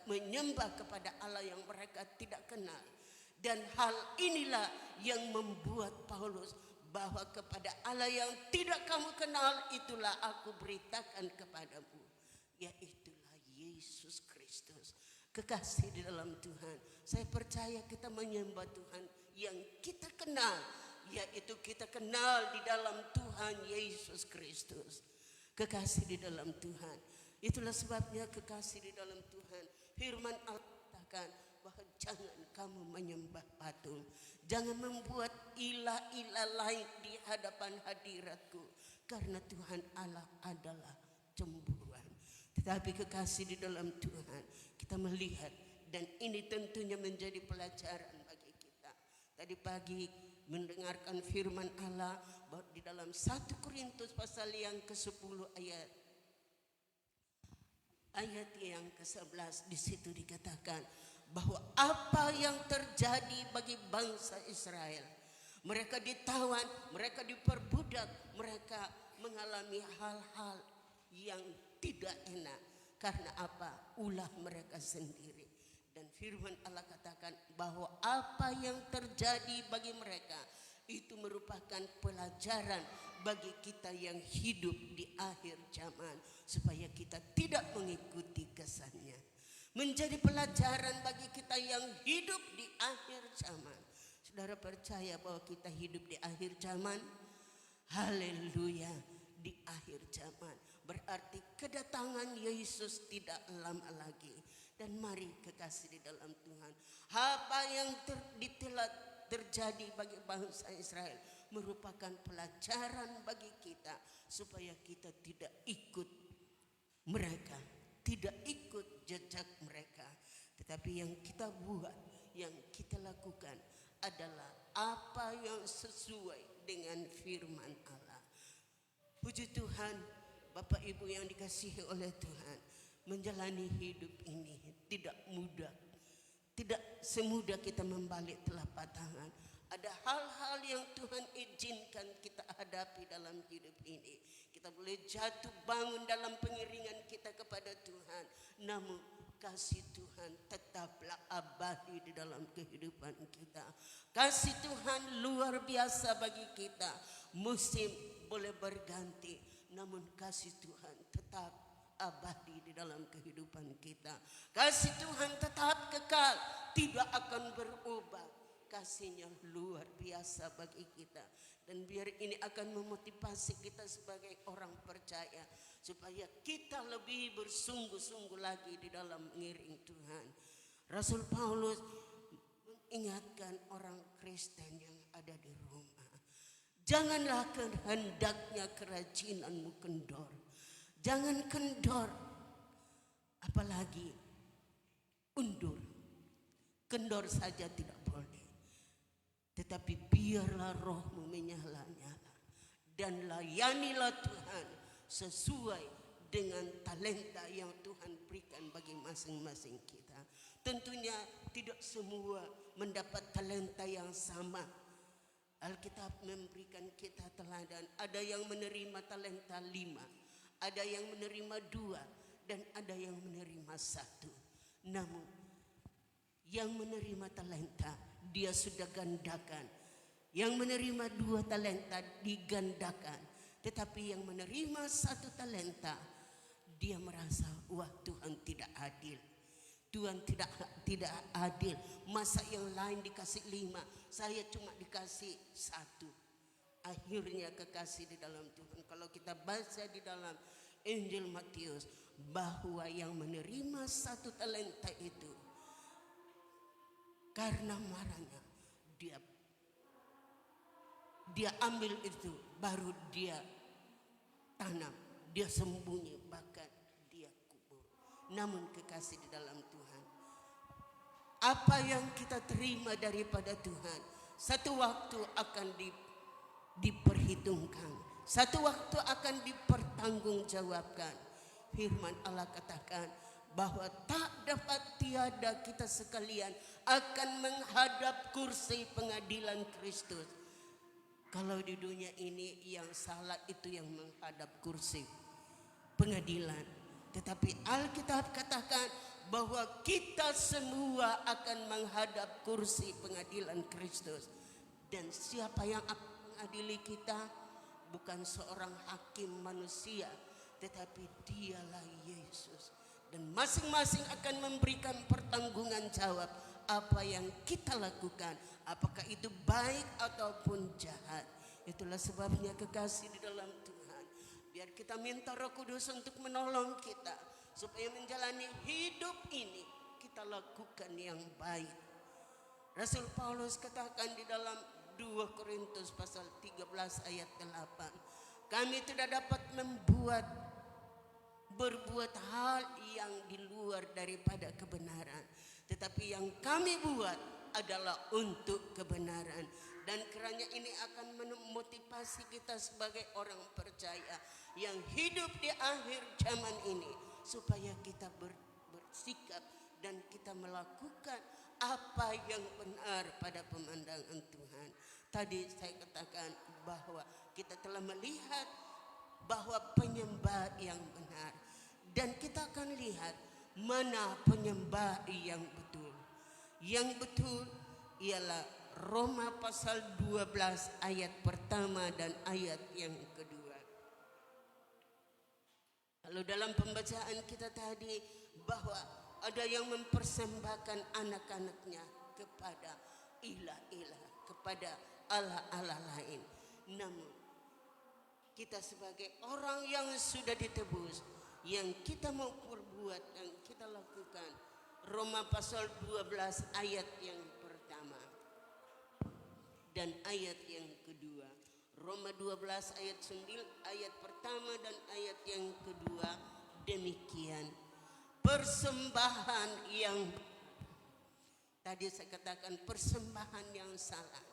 Allah yang mereka tidak kenal. Dan hal inilah yang membuat Paulus bahwa kepada Allah yang tidak kamu kenal, itulah aku beritakan kepadamu, yaitulah Yesus Kristus. Kekasih di dalam Tuhan, saya percaya kita menyembah Tuhan yang kita kenal, yaitu kita kenal di dalam Tuhan Yesus Kristus. Kekasih di dalam Tuhan, itulah sebabnya kekasih di dalam Tuhan, firman Allah katakan bahwa jangan kamu menyembah patung, jangan membuat ilah-ilah lain di hadapan hadiratku, karena Tuhan Allah adalah cemburuan. Tetapi kekasih di dalam Tuhan, kita melihat, dan ini tentunya menjadi pelajaran bagi kita. Tadi pagi mendengarkan firman Allah bahwa di dalam 1 Korintus pasal yang ke-10 ayat yang ke-11, di situ dikatakan bahwa apa yang terjadi bagi bangsa Israel, mereka ditawan, mereka diperbudak, mereka mengalami hal-hal yang tidak enak. Karena apa? Ulah mereka sendiri. Dan firman Allah katakan bahwa apa yang terjadi bagi mereka itu merupakan pelajaran bagi kita yang hidup di akhir zaman, supaya kita tidak mengikuti kesannya. Menjadi pelajaran bagi kita yang hidup di akhir zaman. Saudara percaya bahwa kita hidup di akhir zaman? Haleluya, di akhir zaman. Berarti kedatangan Yesus tidak lama lagi. Dan mari kekasih di dalam Tuhan, apa yang telah terjadi bagi bangsa Israel merupakan pelajaran bagi kita, supaya kita tidak ikut mereka, tidak ikut jejak mereka. Tetapi yang kita buat, yang kita lakukan adalah apa yang sesuai dengan firman Allah. Puji Tuhan, Bapak Ibu yang dikasihi oleh Tuhan, menjalani hidup ini tidak mudah, Tidak semudah kita membalik telapak tangan. Ada hal-hal yang Tuhan izinkan kita hadapi dalam hidup ini. Kita boleh jatuh bangun dalam pengiringan kita kepada Tuhan. Namun kasih Tuhan tetaplah abadi di dalam kehidupan kita. Kasih Tuhan luar biasa bagi kita. Musim boleh berganti, namun kasih Tuhan tetap abadi di dalam kehidupan kita. Kasih Tuhan tetap kekal, tidak akan berubah. Kasihnya luar biasa bagi kita. Dan biar ini akan memotivasi kita sebagai orang percaya, supaya kita lebih bersungguh-sungguh lagi di dalam mengiring Tuhan. Rasul Paulus mengingatkan orang Kristen yang ada di Roma, janganlah kehendaknya kerajinanmu kendor. Jangan kendor, apalagi undur. Kendor saja tidak boleh. Tetapi biarlah rohmu menyala-nyala dan layanilah Tuhan sesuai dengan talenta yang Tuhan berikan bagi masing-masing kita. Tentunya tidak semua mendapat talenta yang sama. Alkitab memberikan kita teladan. Ada yang menerima talenta 5, ada yang menerima 2, dan ada yang menerima 1. Namun yang menerima talenta dia sudah gandakan. Yang menerima 2 talenta digandakan. Tetapi yang menerima 1 talenta, dia merasa, wah Tuhan tidak adil. Tuhan tidak adil. Masa yang lain dikasih 5, saya cuma dikasih 1. Akhirnya kekasih di dalam Tuhan. Kalau kita baca di dalam Injil Matius, bahwa yang menerima 1 talenta itu, karena marahnya dia ambil itu, baru dia tanam, dia sembunyi, bahkan dia kubur. Namun kekasih di dalam Tuhan, apa yang kita terima daripada Tuhan, satu waktu akan diperhitungkan, satu waktu akan dipertanggungjawabkan. Firman Allah katakan bahwa tak dapat tiada kita sekalian akan menghadap kursi pengadilan Kristus. Kalau di dunia ini yang salah itu yang menghadap kursi pengadilan. Tetapi Alkitab katakan bahwa kita semua akan menghadap kursi pengadilan Kristus. Dan siapa yang akan mengadili kita? Bukan seorang hakim manusia, tetapi dialah Yesus. Dan masing-masing akan memberikan pertanggungan jawab apa yang kita lakukan, apakah itu baik ataupun jahat. Itulah sebabnya kekasih di dalam Tuhan, biar kita minta Roh Kudus untuk menolong kita supaya menjalani hidup ini kita lakukan yang baik. Rasul Paulus katakan di dalam 2 Korintus pasal 13 ayat 8, kami tidak dapat berbuat hal yang di luar daripada kebenaran, tetapi yang kami buat adalah untuk kebenaran. Dan kiranya ini akan memotivasi kita sebagai orang percaya yang hidup di akhir zaman ini, supaya kita bersikap dan kita melakukan apa yang benar pada pemandangan Tuhan. Tadi saya katakan bahwa kita telah melihat bahwa penyembah yang benar, dan kita akan lihat mana penyembah yang betul. Yang betul ialah Roma pasal 12 ayat pertama dan ayat yang kedua. Lalu dalam pembacaan kita tadi bahwa ada yang mempersembahkan anak-anaknya kepada ilah-ilah, kepada Allah-Allah lain. Namun kita sebagai orang yang sudah ditebus, yang kita mau perbuat dan kita lakukan, Roma pasal 12 ayat yang pertama dan ayat yang kedua. Roma 12 ayat 9, ayat pertama dan ayat yang kedua demikian. Persembahan yang, tadi saya katakan persembahan yang salah,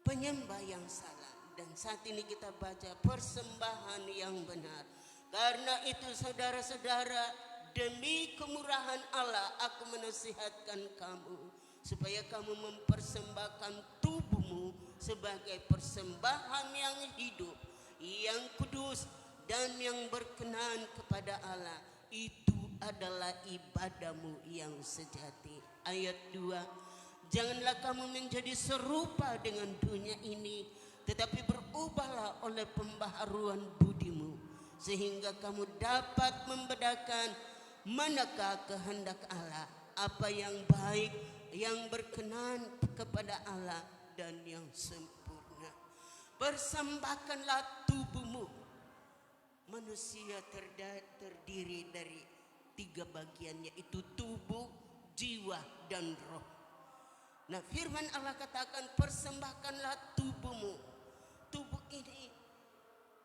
penyembah yang salah. Dan saat ini kita baca persembahan yang benar. Karena itu saudara-saudara, demi kemurahan Allah aku menasihatkan kamu supaya kamu mempersembahkan tubuhmu sebagai persembahan yang hidup, yang kudus dan yang berkenan kepada Allah. Itu adalah ibadahmu yang sejati. Ayat 2. Janganlah kamu menjadi serupa dengan dunia ini, tetapi berubahlah oleh pembaharuan budimu, sehingga kamu dapat membedakan manakah kehendak Allah, apa yang baik, yang berkenan kepada Allah dan yang sempurna. Persembahkanlah tubuhmu. Manusia terdiri dari 3 bagian, yaitu tubuh, jiwa, dan roh. Nah, firman Allah katakan persembahkanlah tubuhmu. Tubuh ini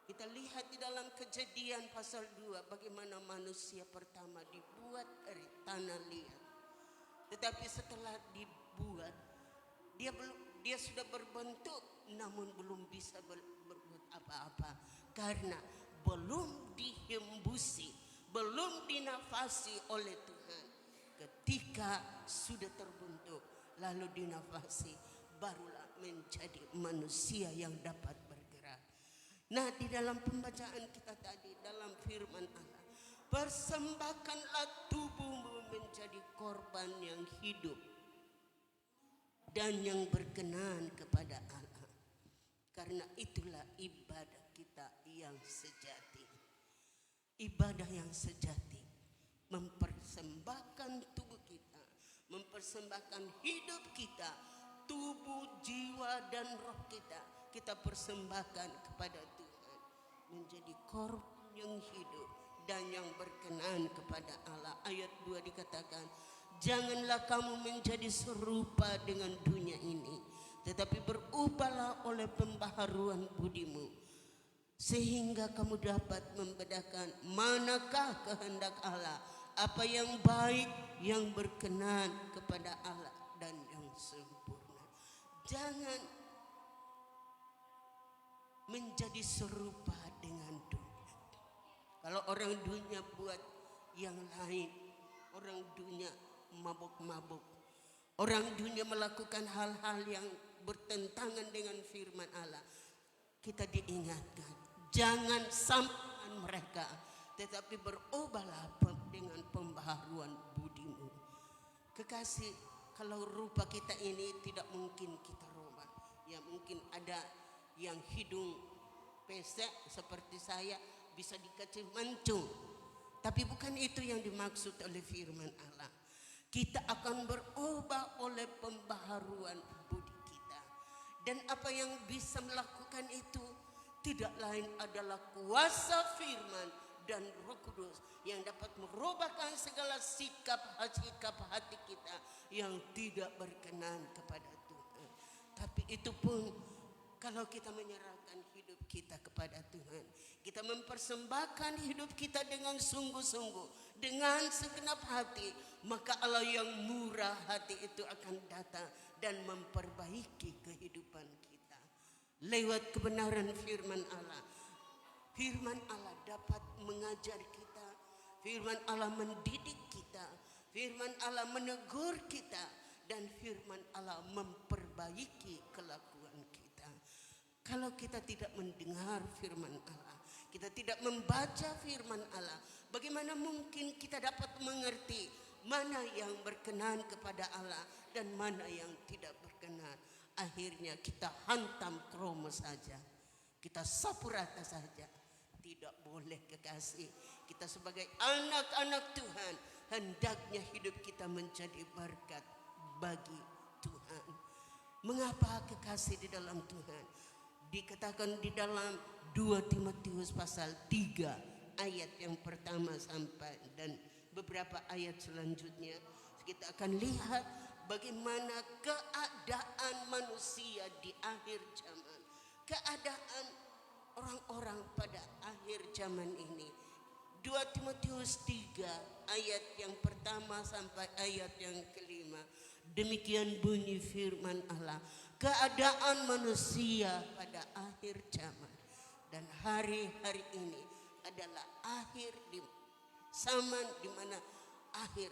kita lihat di dalam Kejadian pasal 2 bagaimana manusia pertama dibuat dari tanah liat. Tetapi setelah dibuat, dia sudah berbentuk namun belum bisa berbuat apa-apa karena belum dihembusi, belum dinafasi oleh Tuhan. Ketika sudah terbentuk lalu dinafasi, barulah menjadi manusia yang dapat bergerak. Nah, di dalam pembacaan kita tadi dalam firman Allah, persembahkanlah tubuhmu menjadi korban yang hidup dan yang berkenan kepada Allah. Karena itulah ibadah kita yang sejati. Ibadah yang sejati mempersembahkan tubuh kita, mempersembahkan hidup kita, tubuh, jiwa, dan roh kita persembahkan kepada Tuhan menjadi korban yang hidup dan yang berkenan kepada Allah. Ayat 2 dikatakan, janganlah kamu menjadi serupa dengan dunia ini, tetapi berubahlah oleh pembaharuan budimu, sehingga kamu dapat membedakan manakah kehendak Allah, apa yang baik, yang berkenan kepada Allah dan yang sempurna. Jangan menjadi serupa dengan dunia. Kalau orang dunia buat yang lain, orang dunia mabuk-mabuk, orang dunia melakukan hal-hal yang bertentangan dengan firman Allah, kita diingatkan, jangan samakan mereka, tetapi berubahlah dengan pembaharuan budimu. Kekasih, kalau rupa kita ini tidak mungkin kita rubah. Ya mungkin ada yang hidung pesek seperti saya bisa dikasih mancung, tapi bukan itu yang dimaksud oleh firman Allah. Kita akan berubah oleh pembaharuan budi kita, dan apa yang bisa melakukan itu tidak lain adalah kuasa firman dan Roh Kudus yang dapat merubahkan segala sikap hati kita yang tidak berkenan kepada Tuhan. Tapi itu pun kalau kita menyerahkan hidup kita kepada Tuhan, kita mempersembahkan hidup kita dengan sungguh-sungguh, dengan segenap hati, maka Allah yang murah hati itu akan datang dan memperbaiki kehidupan kita lewat kebenaran firman Allah. Firman Allah dapat mengajar kita, firman Allah mendidik kita, firman Allah menegur kita, dan firman Allah memperbaiki kelakuan kita. Kalau kita tidak mendengar firman Allah, kita tidak membaca firman Allah, bagaimana mungkin kita dapat mengerti mana yang berkenan kepada Allah dan mana yang tidak berkenan? Akhirnya kita hantam kromo saja, kita sapu rata saja. Tidak boleh, kekasih. Kita sebagai anak-anak Tuhan, hendaknya hidup kita menjadi berkat bagi Tuhan. Mengapa, kekasih di dalam Tuhan? Dikatakan di dalam 2 Timotius pasal 3 ayat yang pertama sampai dan beberapa ayat selanjutnya, kita akan lihat bagaimana keadaan manusia di akhir zaman, keadaan orang-orang pada akhir zaman ini. 2 Timotius 3 ayat yang pertama sampai ayat yang kelima. Demikian bunyi firman Allah, keadaan manusia pada akhir zaman dan hari-hari ini adalah akhir di zaman di mana akhir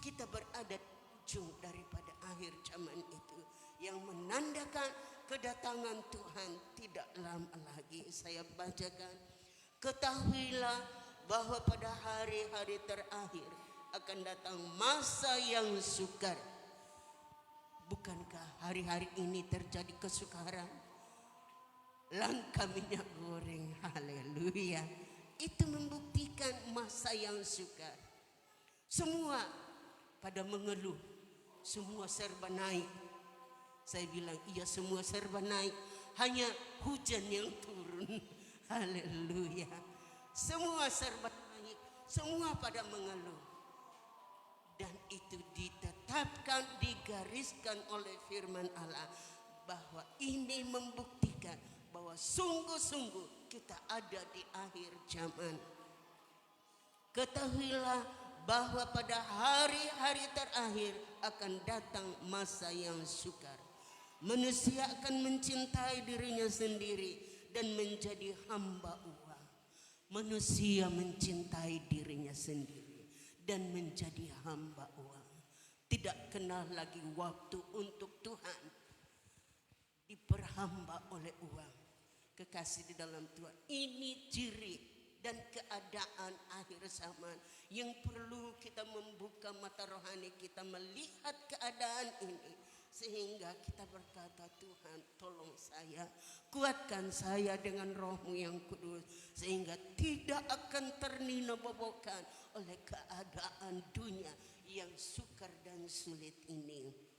kita berada di ujung daripada akhir zaman itu, yang menandakan kedatangan Tuhan tidak lama lagi. Saya bacakan, ketahuilah bahwa pada hari-hari terakhir akan datang masa yang sukar. Bukankah hari-hari ini terjadi kesukaran? Langka minyak goreng, haleluya. Itu membuktikan masa yang sukar. Semua pada mengeluh, semua serba naik. Saya bilang iya, semua serba naik, hanya hujan yang turun. Haleluya. Semua serba naik, semua pada mengeluh. Dan itu ditetapkan, digariskan oleh firman Allah, bahwa ini membuktikan bahwa sungguh-sungguh kita ada di akhir zaman. Ketahuilah bahwa pada hari-hari terakhir akan datang masa yang sukar. Manusia akan mencintai dirinya sendiri dan menjadi hamba uang. Manusia mencintai dirinya sendiri dan menjadi hamba uang. Tidak kenal lagi waktu untuk Tuhan, diperhamba oleh uang. Kekasih di dalam Tuhan, ini ciri dan keadaan akhir zaman yang perlu kita membuka mata rohani kita, melihat keadaan ini, sehingga kita berkata, Tuhan tolong saya, kuatkan saya dengan Roh-Mu yang kudus, sehingga tidak akan ternina-bobokan oleh keadaan dunia yang sukar dan sulit ini.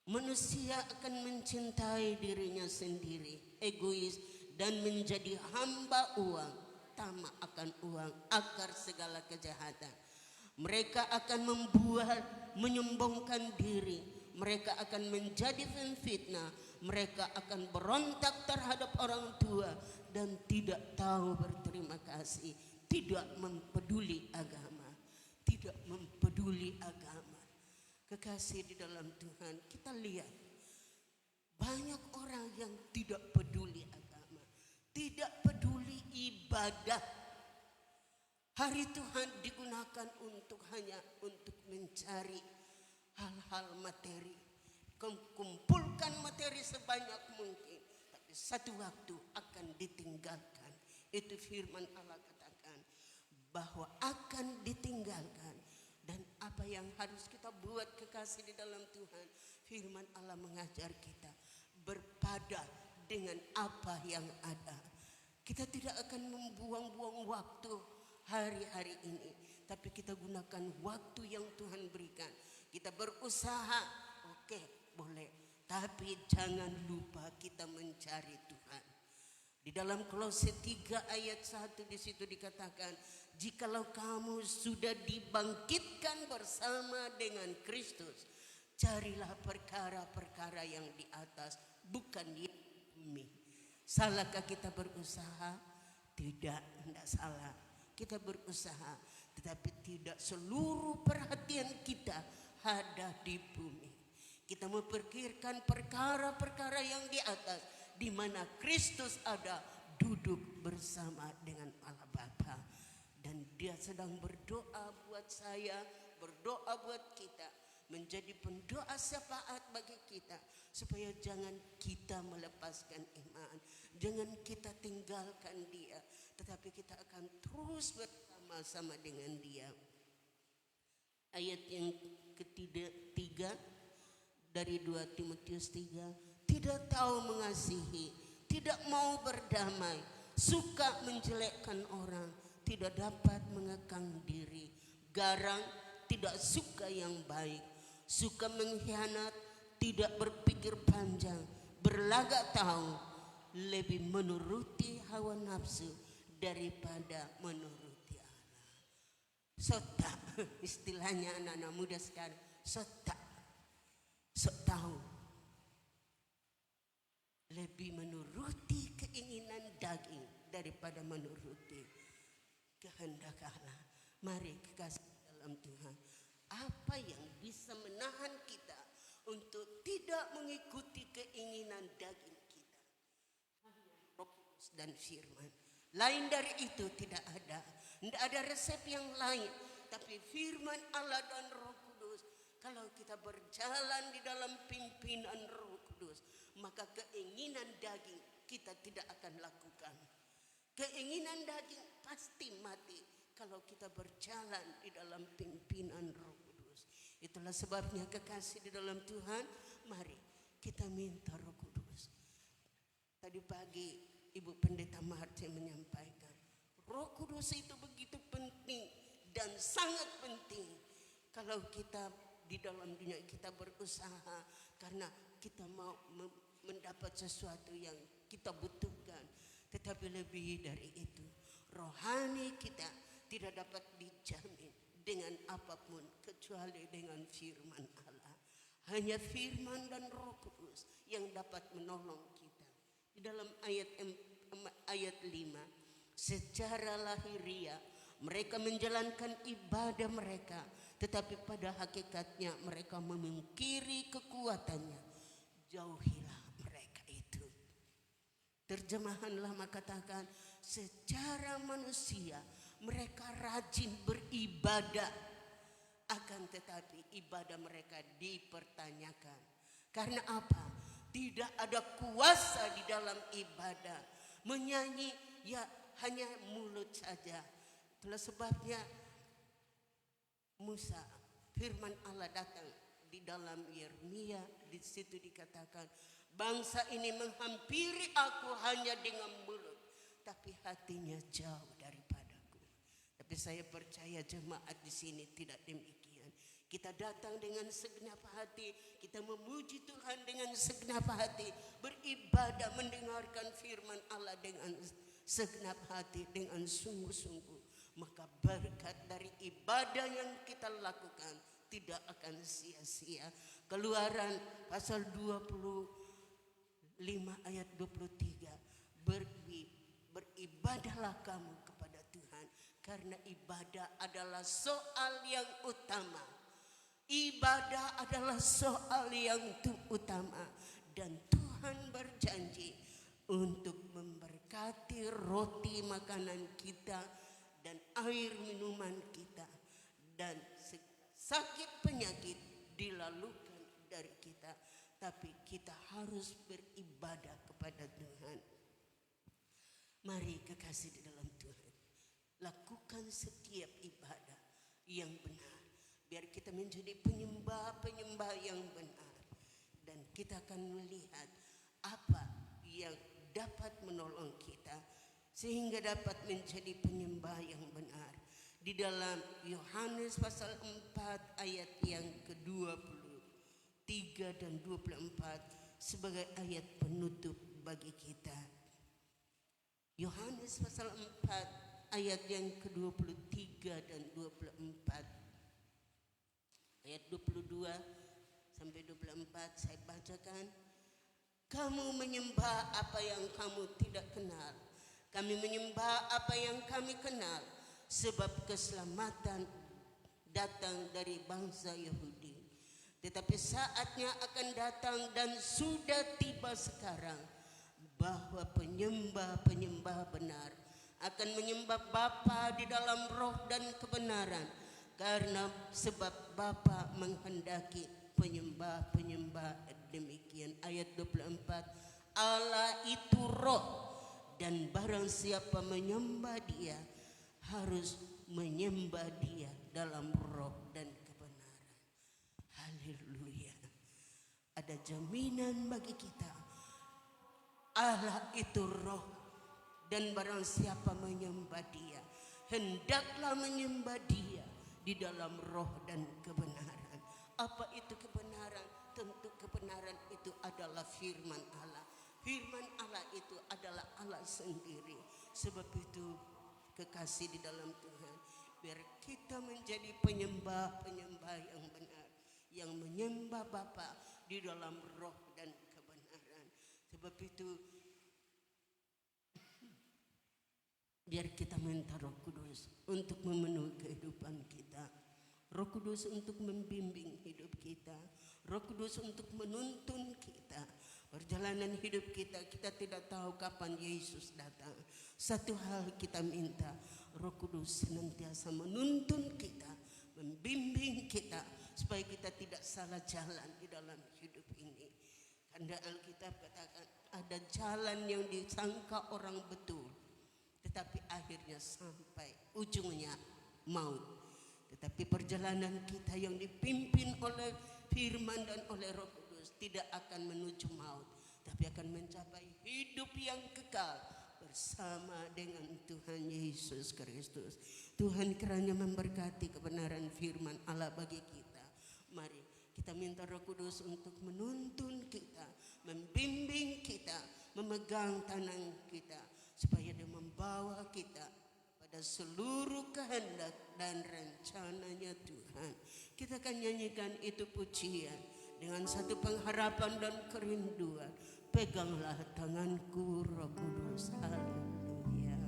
Manusia akan mencintai dirinya sendiri, egois, dan menjadi hamba uang, tamak akan uang, akar segala kejahatan. Mereka akan membuat, menyombongkan diri, mereka akan menjadi pemfitnah, mereka akan berontak terhadap orang tua dan tidak tahu berterima kasih, tidak mempeduli agama, tidak mempeduli agama. Kekasih di dalam Tuhan, kita lihat banyak orang yang tidak peduli agama, tidak peduli ibadah. Hari Tuhan digunakan hanya untuk mencari hal-hal materi, kumpulkan materi sebanyak mungkin, tapi satu waktu akan ditinggalkan. Itu firman Allah katakan bahwa akan ditinggalkan. Dan apa yang harus kita buat, kekasih di dalam Tuhan, firman Allah mengajar kita berpada dengan apa yang ada. Kita tidak akan membuang-buang waktu hari-hari ini, tapi kita gunakan waktu yang Tuhan berikan. Kita berusaha, oke, boleh, tapi jangan lupa kita mencari Tuhan. Di dalam Kolose 3 ayat 1 di situ dikatakan, jikalau kamu sudah dibangkitkan bersama dengan Kristus, carilah perkara-perkara yang di atas, bukan di bumi. Salahkah kita berusaha? Tidak salah. Kita berusaha, tetapi tidak seluruh perhatian kita ada di bumi. Kita memikirkan perkara-perkara yang di atas, di mana Kristus ada, duduk bersama dengan Allah Bapa. Dan dia sedang berdoa buat saya, berdoa buat kita, menjadi pendoa syafaat bagi kita, supaya jangan kita melepaskan iman, jangan kita tinggalkan dia, tetapi kita akan terus bersama-sama dengan dia. Ayat yang ketiga dari 2 Timotius 3, tidak tahu mengasihi, tidak mau berdamai, suka menjelekkan orang, tidak dapat mengekang diri, garang, tidak suka yang baik, suka mengkhianat, tidak berpikir panjang, berlagak tahu, lebih menuruti hawa nafsu daripada menuruti Allah. Sota, istilahnya anak-anak muda sekarang, sota, sok tahu, lebih menuruti keinginan daging daripada menuruti kehendak Allah. Mari kekasih dalam Tuhan, apa yang bisa menahan kita untuk tidak mengikuti keinginan daging kita? Roh dan firman. Lain dari itu tidak ada. Tidak ada resep yang lain. Tapi firman Allah dan Roh Kudus. Kalau kita berjalan di dalam pimpinan Roh Kudus, maka keinginan daging kita tidak akan lakukan. Keinginan daging pasti mati kalau kita berjalan di dalam pimpinan Roh Kudus. Itulah sebabnya kekasih di dalam Tuhan, mari kita minta Roh Kudus. Tadi pagi Ibu Pendeta Marce menyampaikan, Roh Kudus itu begitu penting dan sangat penting. Kalau kita di dalam dunia kita berusaha karena kita mau mendapat sesuatu yang kita butuhkan. Tetapi lebih dari itu, rohani kita tidak dapat dijamin dengan apapun kecuali dengan firman Allah. Hanya firman dan Roh Kudus yang dapat menolong kita. Di dalam ayat 5, secara lahiriah mereka menjalankan ibadah mereka, tetapi pada hakikatnya mereka memungkiri kekuatannya. Jauhilah mereka itu. Terjemahan Lama katakan, secara manusia mereka rajin beribadah, akan tetapi ibadah mereka dipertanyakan. Karena apa? Tidak ada kuasa di dalam ibadah. Menyanyi ya hanya mulut saja. Itulah sebabnya Musa, firman Allah datang di dalam Yeremia, di situ dikatakan, bangsa ini menghampiri aku hanya dengan mulut, tapi hatinya jauh daripadaku. Tapi saya percaya jemaat di sini tidak demikian. Kita datang dengan segenap hati, kita memuji Tuhan dengan segenap hati, beribadah mendengarkan firman Allah dengan segenap hati, dengan sungguh-sungguh. Maka berkat dari ibadah yang kita lakukan tidak akan sia-sia. Keluaran pasal 25 ayat 23. Beribadahlah kamu kepada Tuhan, karena ibadah adalah soal yang utama. Ibadah adalah soal yang utama. Dan Tuhan berjanji untuk memberkati roti makanan kita dan air minuman kita, dan sakit penyakit dilalukan dari kita. Tapi kita harus beribadah kepada Tuhan. Mari kekasih di dalam Tuhan, lakukan setiap ibadah yang benar, biar kita menjadi penyembah-penyembah yang benar. Dan kita akan melihat apa yang dapat menolong kita sehingga dapat menjadi penyembah yang benar. Di dalam Yohanes pasal 4 ayat yang ke-23 dan 24 sebagai ayat penutup bagi kita. Yohanes pasal 4 ayat yang ke-23 dan 24. Ayat 22 sampai 24 saya bacakan. Kamu menyembah apa yang kamu tidak kenal. Kami menyembah apa yang kami kenal, sebab keselamatan datang dari bangsa Yahudi. Tetapi saatnya akan datang dan sudah tiba sekarang, bahwa penyembah-penyembah benar akan menyembah Bapa di dalam roh dan kebenaran, karena sebab Bapa menghendaki penyembah-penyembah demikian. Ayat 24, Allah itu roh, dan barang siapa menyembah Dia harus menyembah Dia dalam roh dan kebenaran. Haleluya. Ada jaminan bagi kita. Allah itu roh, dan barang siapa menyembah Dia hendaklah menyembah Dia di dalam roh dan kebenaran. Apa itu kebenaran? Tentu kebenaran itu adalah firman Allah. Firman Allah itu adalah Allah sendiri. Sebab itu kekasih di dalam Tuhan, biar kita menjadi penyembah-penyembah yang benar, yang menyembah Bapa di dalam roh dan kebenaran. Sebab itu biar kita minta Roh Kudus untuk memenuhi kehidupan kita. Roh Kudus untuk membimbing hidup kita. Roh Kudus untuk menuntun kita. Perjalanan hidup kita, kita tidak tahu kapan Yesus datang. Satu hal kita minta, Roh Kudus senantiasa menuntun kita, membimbing kita, supaya kita tidak salah jalan di dalam hidup ini. Karena Alkitab katakan ada jalan yang disangka orang betul, tetapi akhirnya sampai ujungnya maut. Tetapi perjalanan kita yang dipimpin oleh firman dan oleh Roh Kudus tidak akan menuju maut, tapi akan mencapai hidup yang kekal bersama dengan Tuhan Yesus Kristus. Tuhan kiranya memberkati kebenaran firman Allah bagi kita. Mari kita minta Roh Kudus untuk menuntun kita, membimbing kita, memegang tangan kita, supaya Dia membawa kita pada seluruh kehendak dan rencananya Tuhan. Kita akan nyanyikan itu pujian dengan satu pengharapan dan kerinduan. Peganglah tanganku Roh Kudus. Haleluya.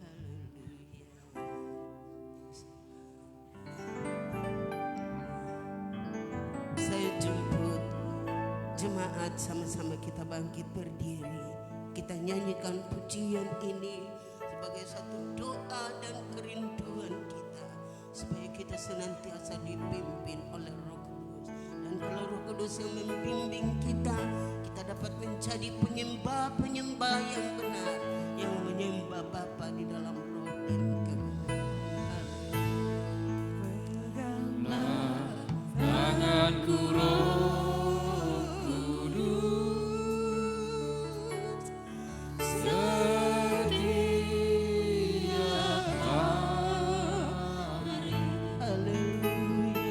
Haleluya. Saya jemput jemaat, sama-sama kita bangkit berdiri. Kita nyanyikan pujian ini sebagai satu doa dan kerinduan kita, supaya kita senantiasa dipimpin oleh Roh Kudus. Dan kalau Roh Kudus yang membimbing kita, kita dapat menjadi penyembah-penyembah yang benar, yang menyembah Bapa di dalam roh dan kebenaran. Peganglah tanganku Roh Kudus, setiap hari Haleluya.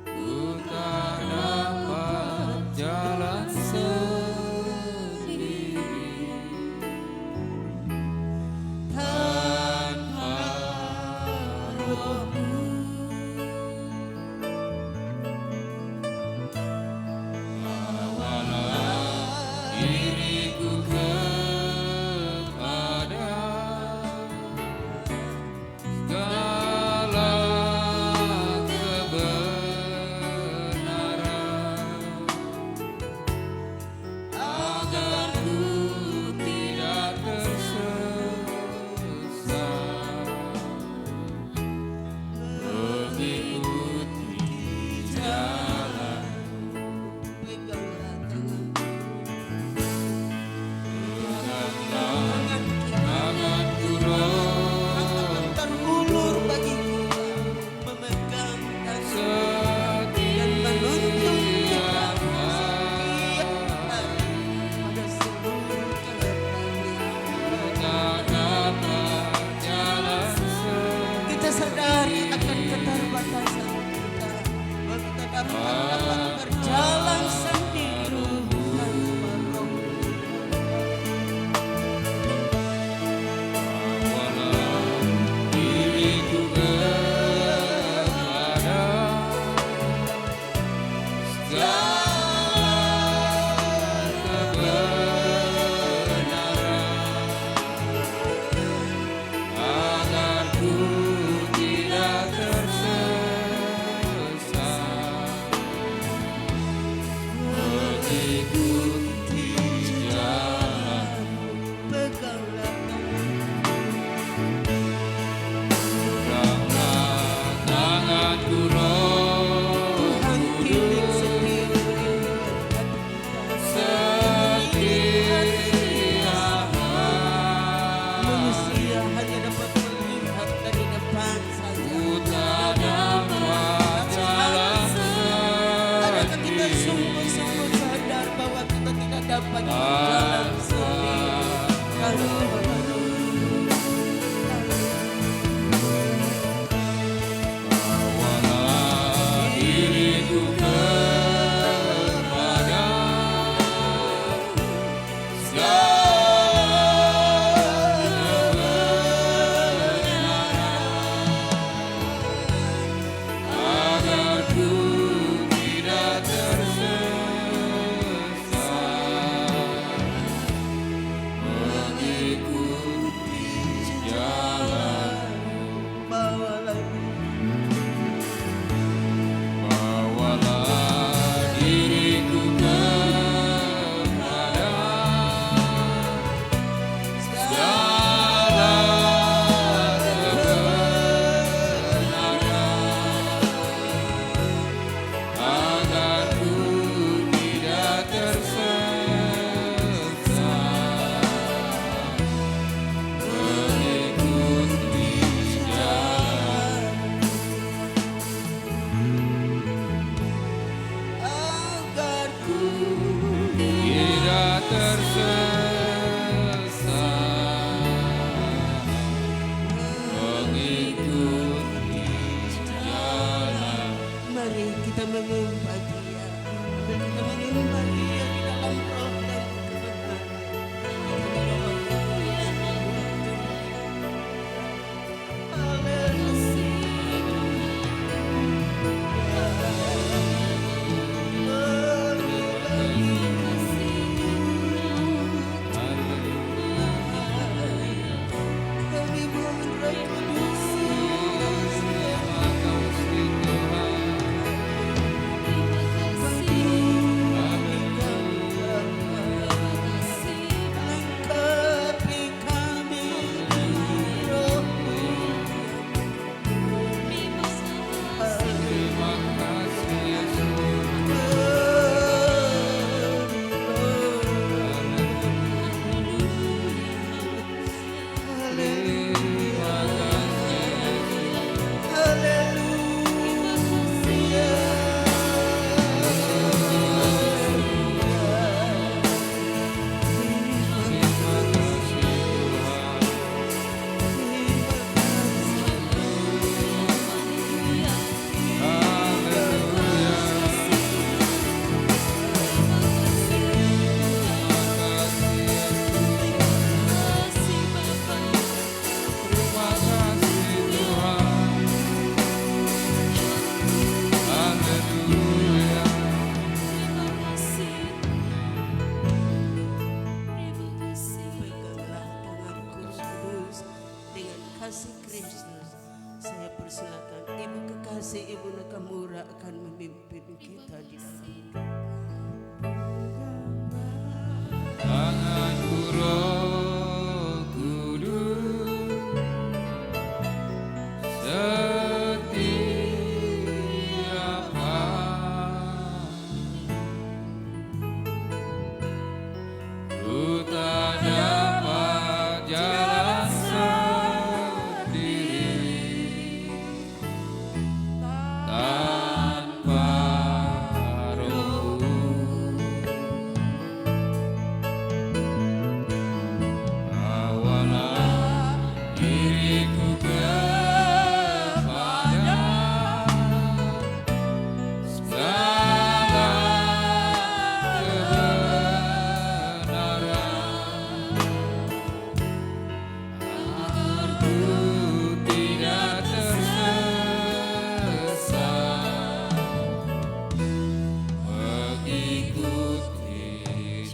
ku tak dapat jalan sendiri. kekasih Kristus, saya persilakan Ibu kekasih Ibu Nakamura akan memimpin kita di dalam hidup. Tanganku Roh Kudus, setiap hari ku tak dapat jalan sendiri tanpa Roh. Bawalah diriku kepada segala kebenaran, agar ku tidak tersesat, mengikuti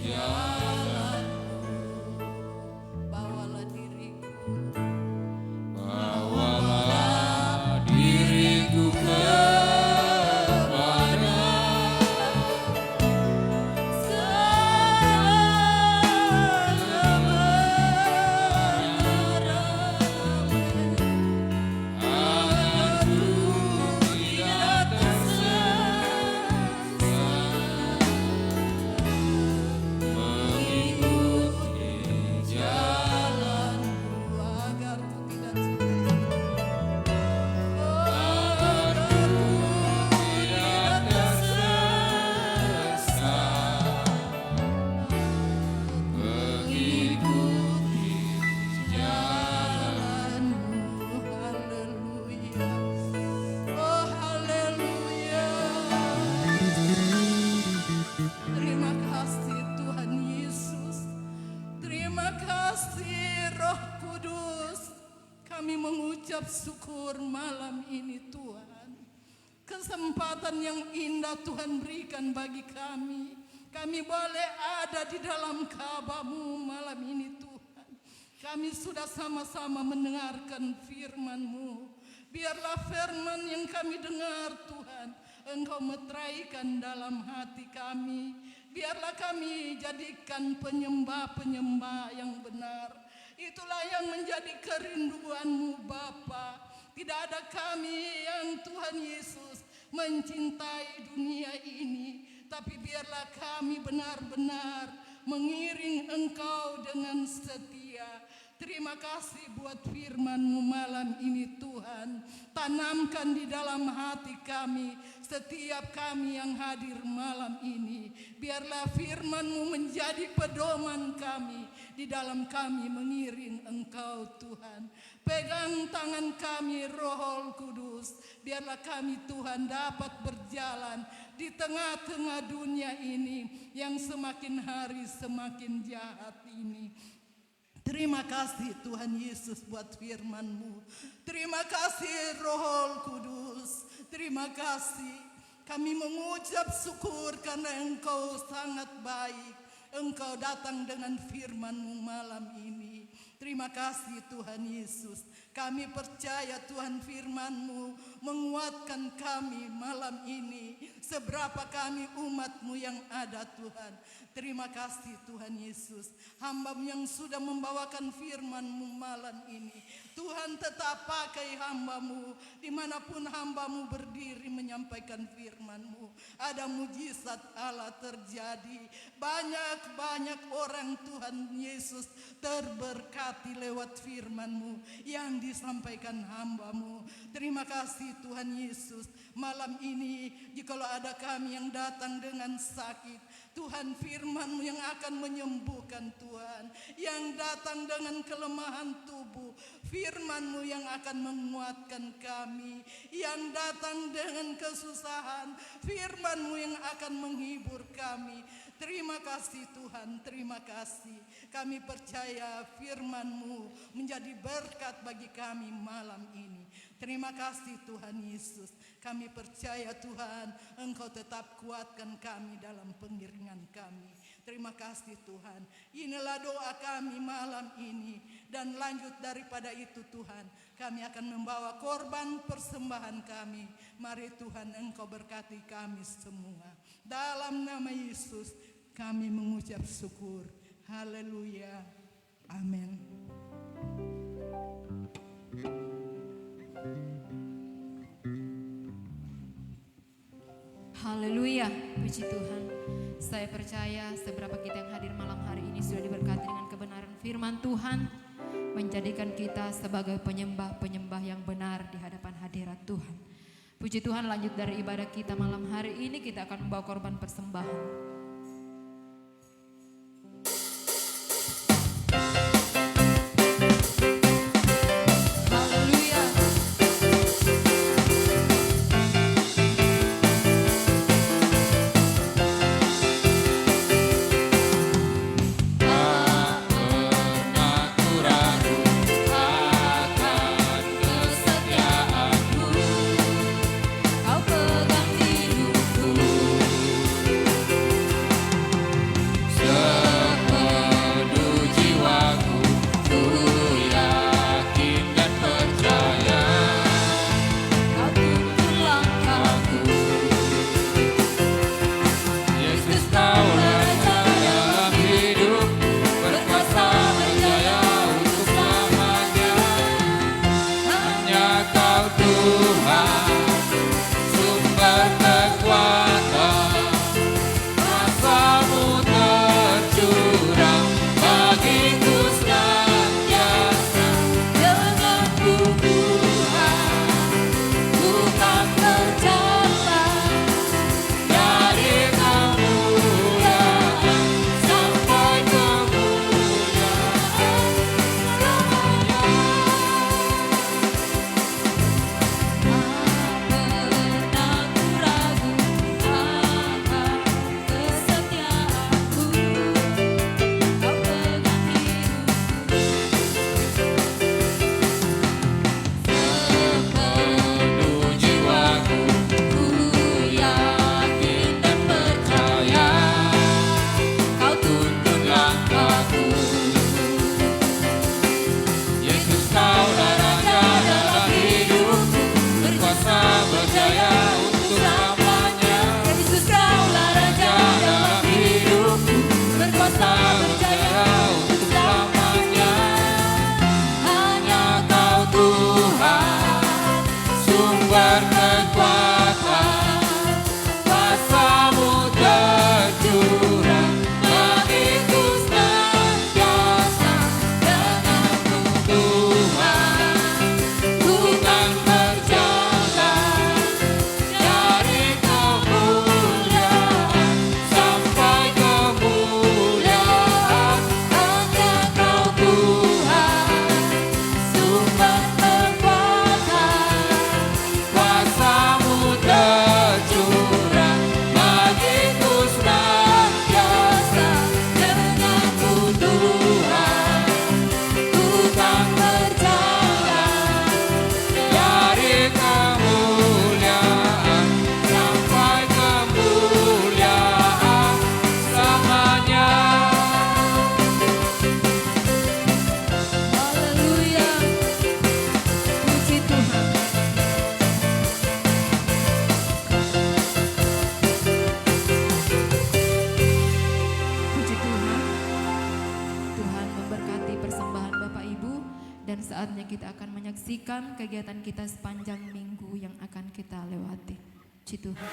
jalan. Bawalah diriku. Bawalah diriku kepada agar ku tidak tersesat, mengikuti jalan. Agar ku tidak Agar ku tidak tersesat, mengikuti jalan-Mu. Haleluya. Oh haleluya. Terima kasih Tuhan Yesus. Terima kasih Roh Kudus. Kami mengucap syukur malam ini Tuhan. Kesempatan yang indah Tuhan berikan bagi kami. Kami boleh ada di dalam kabar-Mu malam ini Tuhan. Kami sudah sama-sama mendengarkan firman-Mu. Biarlah firman yang kami dengar Tuhan, Engkau meteraikan dalam hati kami. Biarlah kami jadikan penyembah-penyembah yang benar. Itulah yang menjadi kerinduan-Mu Bapa. Tidak ada kami yang Tuhan Yesus mencintai dunia ini, tapi biarlah kami benar-benar mengiring Engkau dengan setia. Terima kasih buat firman-Mu malam ini Tuhan. Tanamkan di dalam hati kami, setiap kami yang hadir malam ini. Biarlah firman-Mu menjadi pedoman kami, di dalam kami mengiring Engkau Tuhan. Pegang tangan kami Roh Kudus. Biarlah kami Tuhan dapat berjalan di tengah-tengah dunia ini yang semakin hari semakin jahat ini. Terima kasih Tuhan Yesus buat firman-Mu. Terima kasih Roh Kudus. Terima kasih. Kami mengucap syukur karena Engkau sangat baik. Engkau datang dengan firman-Mu malam ini. Terima kasih Tuhan Yesus. Kami percaya Tuhan firman-Mu menguatkan kami malam ini. Seberapa kami umat-Mu yang ada Tuhan. Terima kasih Tuhan Yesus. Hamba-Mu yang sudah membawakan firman-Mu malam ini. Tuhan tetap pakai hamba-Mu. Dimanapun hamba-Mu berdiri menyampaikan firman-Mu. Ada mujizat Allah terjadi. Banyak-banyak orang Tuhan Yesus terberkati lewat firman-Mu yang disampaikan hamba-Mu. Terima kasih Tuhan Yesus. Malam ini jikalau ada kami yang datang dengan sakit, Tuhan firman-Mu yang akan menyembuhkan Tuhan. Yang datang dengan kelemahan tubuh, firman-Mu yang akan menguatkan kami. Yang datang dengan kesusahan, firman-Mu yang akan menghibur kami. Terima kasih Tuhan, terima kasih. Kami percaya firman-Mu menjadi berkat bagi kami malam ini. Terima kasih Tuhan Yesus. Kami percaya Tuhan, Engkau tetap kuatkan kami dalam pengiringan kami. Terima kasih Tuhan. Inilah doa kami malam ini. Dan lanjut daripada itu Tuhan, kami akan membawa korban persembahan kami. Mari Tuhan Engkau berkati kami semua. Dalam nama Yesus kami mengucap syukur. Haleluya. Amin. Haleluya, puji Tuhan. Saya percaya seberapa kita yang hadir malam hari ini sudah diberkati dengan kebenaran firman Tuhan, menjadikan kita sebagai penyembah-penyembah yang benar di hadapan hadirat Tuhan. Puji Tuhan, lanjut dari ibadah kita malam hari ini, kita akan membawa korban persembahan. Kegiatan kita sepanjang minggu yang akan kita lewati. Puji Tuhan.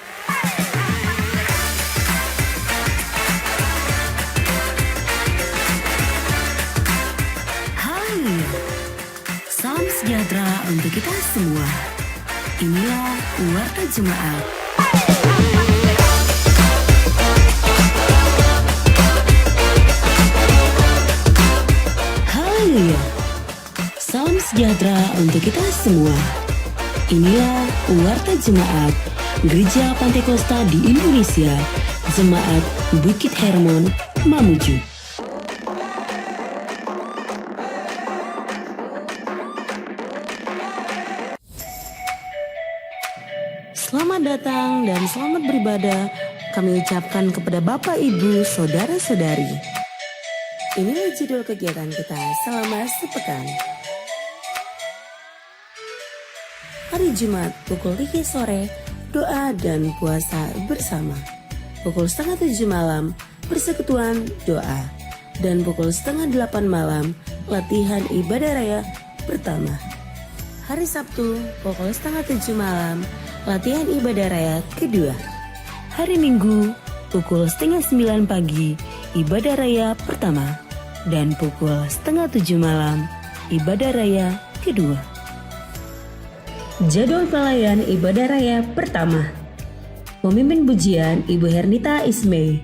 Haleluya. Salam sejahtera untuk kita semua. Inilah Warta Jemaat. Haleluya. Salam sejahtera untuk kita semua. Inilah Warta Jemaat Gereja Pantai Kosta di Indonesia, Jemaat Bukit Hermon, Mamuju. Selamat datang dan selamat beribadah kami ucapkan kepada Bapak, Ibu, Saudara-saudari. Inilah judul kegiatan kita selama sepekan. Hari Jumat pukul 3 sore, doa dan puasa bersama. Pukul setengah 7 malam, persekutuan doa. Dan pukul setengah 8 malam, latihan ibadah raya pertama. Hari Sabtu, pukul setengah 7 malam, latihan ibadah raya kedua. Hari Minggu, pukul setengah 9 pagi, ibadah raya pertama. Dan pukul setengah 7 malam, ibadah raya kedua. Jadwal pelayan ibadah raya pertama. Pemimpin pujian Ibu Hernita Ismay.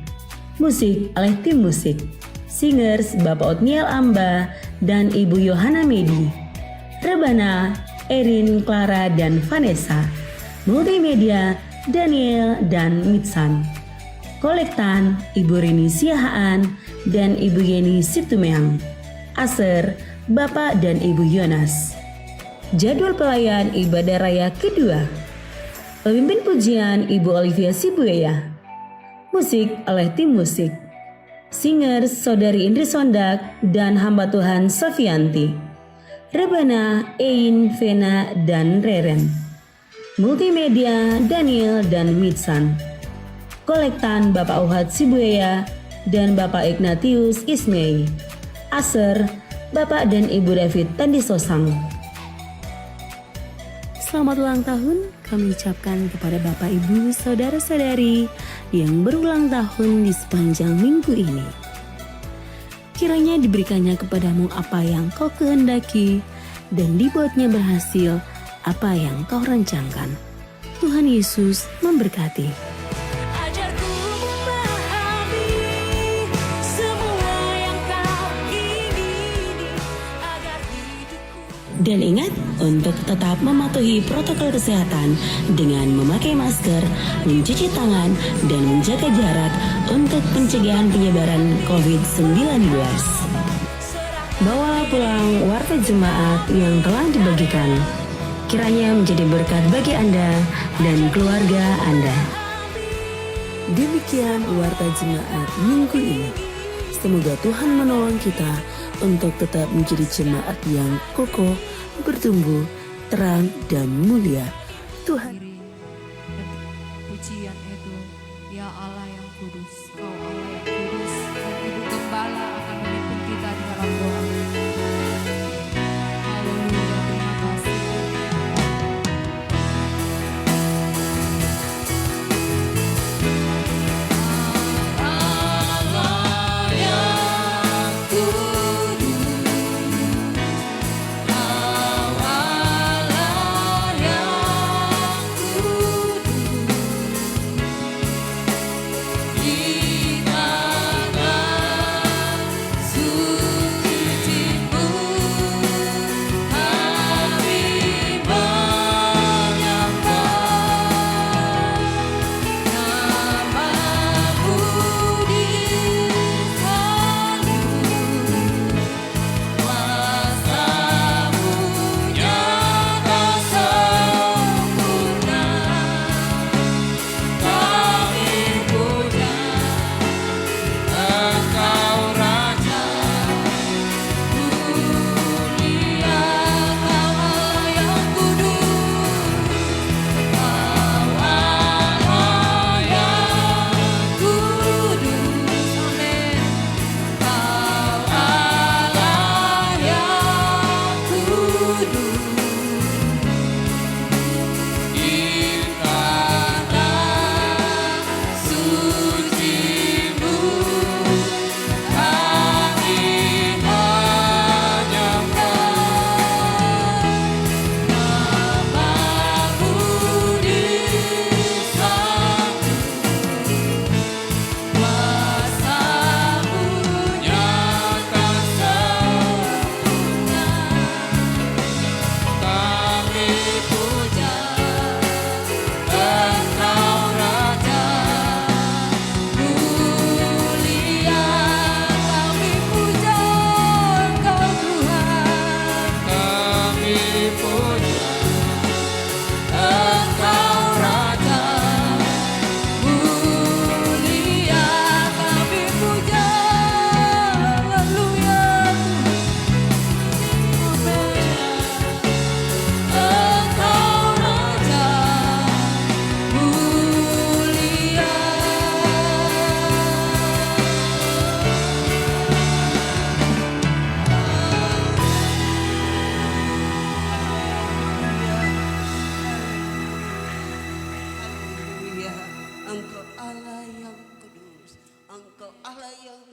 Musik oleh tim musik. Singers Bapak Otniel Amba dan Ibu Yohana Medi. Rebana, Erin, Clara, dan Vanessa. Multimedia, Daniel dan Mitsan. Kolektan, Ibu Rini Siahaan dan Ibu Yeni Siptumeang. Aser, Bapak dan Ibu Yonas. Jadwal pelayan ibadah raya kedua. Pemimpin pujian Ibu Olivia Sibueya. Musik oleh tim musik. Singers Saudari Indri Sondak dan hamba Tuhan Sofianti. Rebana, Ein, Vena, dan Reren. Multimedia, Daniel dan Mitsan. Kolektan Bapak Uhad Sibueya dan Bapak Ignatius Ismay. Aser, Bapak dan Ibu David Tandisosang. Selamat ulang tahun kami ucapkan kepada Bapak Ibu Saudara-saudari yang berulang tahun di sepanjang minggu ini. Kiranya diberikannya kepadamu apa yang kau kehendaki dan dibuatnya berhasil apa yang kau rancangkan. Tuhan Yesus memberkati. Dan ingat untuk tetap mematuhi protokol kesehatan dengan memakai masker, mencuci tangan, dan menjaga jarak untuk pencegahan penyebaran COVID-19. Bawalah pulang warta jemaat yang telah dibagikan. Kiranya menjadi berkat bagi Anda dan keluarga Anda. Demikian warta jemaat minggu ini. Semoga Tuhan menolong kita untuk tetap menjadi jemaat yang kokoh, bertumbuh, terang, dan mulia. Tuhan. Pujian itu, ya Allah yang kudus, kau Allah yang kudus, dan Ibu Gembala akan memimpin kita di dalam doa. Haleluya, terima kasih.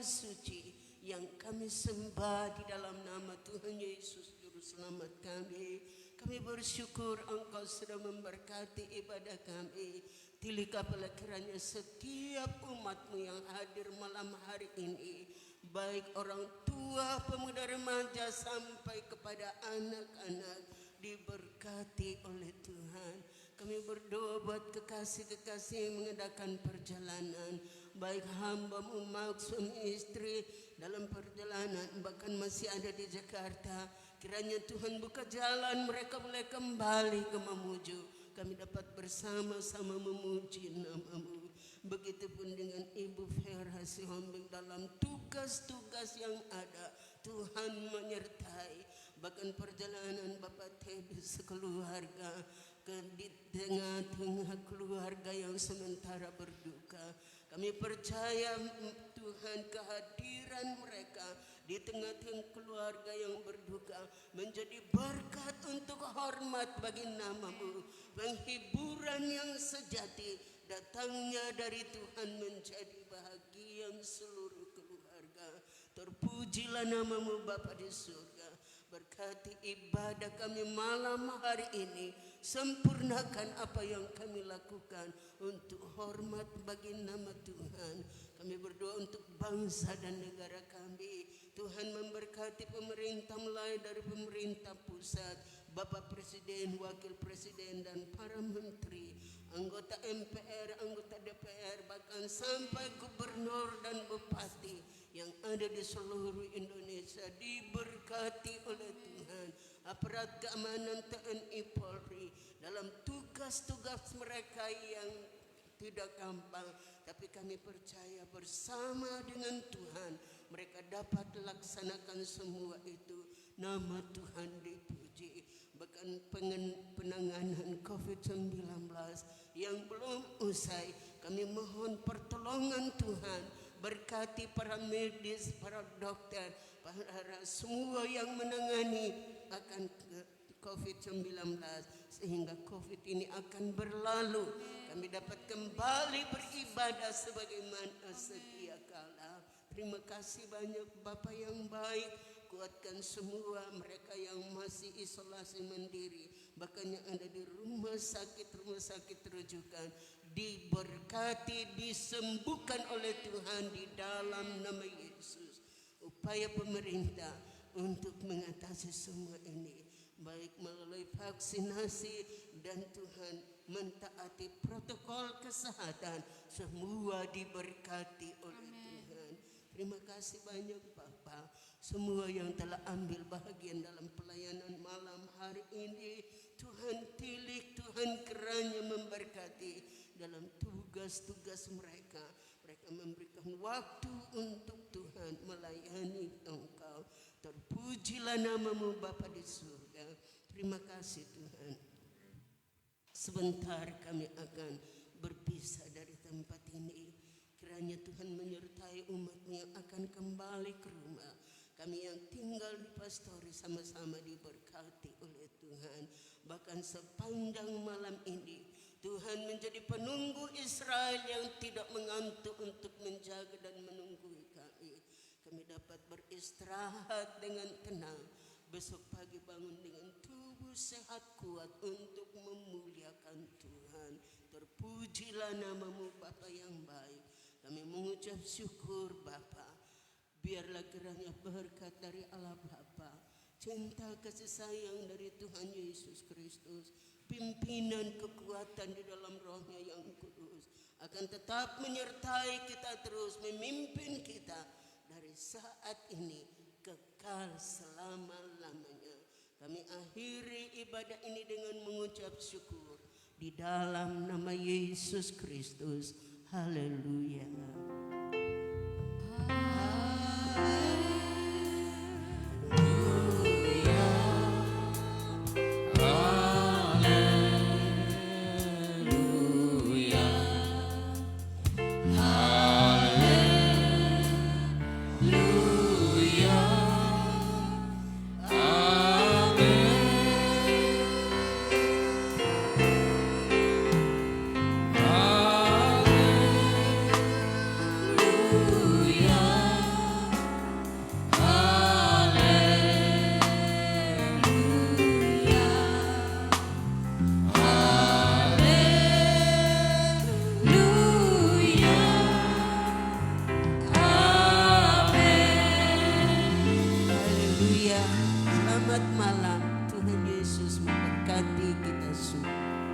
suci yang kami sembah di dalam nama Tuhan Yesus Juru Selamat kami. Kami bersyukur Engkau sudah memberkati ibadah kami. Tilikapalah kiranya setiap umat-Mu yang hadir malam hari ini, baik orang tua, pemuda remaja sampai kepada anak-anak, diberkati oleh Tuhan. Kami berdoa buat kekasih-kekasih yang mengadakan perjalanan, baik hamba-Mu maupun suami istri dalam perjalanan, bahkan masih ada di Jakarta. Kiranya Tuhan buka jalan, mereka boleh kembali ke Mamuju. Kami dapat bersama-sama memuji nama-Mu. Begitupun dengan Ibu Vera Sihombing dalam tugas-tugas yang ada. Tuhan menyertai. Bahkan perjalanan Bapak Teddy sekeluarga di tengah-tengah keluarga yang sementara berduka. Kami percaya Tuhan kehadiran mereka di tengah-tengah keluarga yang berduka menjadi berkat untuk hormat bagi nama-Mu. Penghiburan yang sejati datangnya dari Tuhan menjadi bahagian seluruh keluarga. Terpujilah nama-Mu Bapa di surga. Berkati ibadah kami malam hari ini. Sempurnakan apa yang kami lakukan untuk hormat bagi nama Tuhan. Kami berdoa untuk bangsa dan negara kami. Tuhan memberkati pemerintah mulai dari pemerintah pusat, Bapak Presiden, Wakil Presiden dan para menteri, anggota MPR, anggota DPR, bahkan sampai gubernur dan bupati yang ada di seluruh Indonesia diberkati oleh Tuhan. Aparat keamanan TNI Polri dalam tugas-tugas mereka yang tidak gampang, tapi kami percaya bersama dengan Tuhan mereka dapat laksanakan semua itu. Nama Tuhan dipuji. Bahkan penanganan COVID-19 yang belum usai, kami mohon pertolongan Tuhan. Berkati para medis, para dokter, para semua yang menangani akan COVID-19 sehingga COVID ini akan berlalu. Kami dapat kembali beribadah sebagaimana sedia kala. Terima kasih banyak Bapak yang baik. Kuatkan semua mereka yang masih isolasi mandiri, bahkan yang ada di rumah sakit rujukan, diberkati, disembuhkan oleh Tuhan di dalam nama Yesus. Upaya pemerintah untuk mengatasi semua ini, baik melalui vaksinasi dan Tuhan mentaati protokol kesehatan, semua diberkati oleh Tuhan. Terima kasih banyak Bapak, semua yang telah ambil bahagian dalam pelayanan malam hari ini. Tuhan tilik, Tuhan kiranya memberkati dalam tugas-tugas mereka. Mereka memberikan waktu untuk Tuhan melayani Engkau. Terpujilah nama-Mu Bapa di surga. Terima kasih Tuhan. Sebentar kami akan berpisah dari tempat ini. Kiranya Tuhan menyertai umat-Mu yang akan kembali ke rumah. Kami yang tinggal di Pastori sama-sama diberkati oleh Tuhan. Bahkan sepanjang malam ini Tuhan menjadi penunggu Israel yang tidak mengantuk untuk menjaga dan menunggui kami. Kami dapat beristirahat dengan tenang. Besok pagi bangun dengan tubuh sehat kuat untuk memuliakan Tuhan. Terpujilah nama-Mu Bapa yang baik. Kami mengucap syukur Bapa. Biarlah kiranya berkat dari Allah Bapa, cinta kasih sayang dari Tuhan Yesus Kristus, pimpinan kekuatan di dalam Roh-Nya yang kudus akan tetap menyertai kita terus, memimpin kita dari saat ini kekal selama-lamanya. Kami akhiri ibadah ini dengan mengucap syukur di dalam nama Yesus Kristus. Haleluya. Haleluya. selamat malam. Tuhan Yesus memberkati kita semua.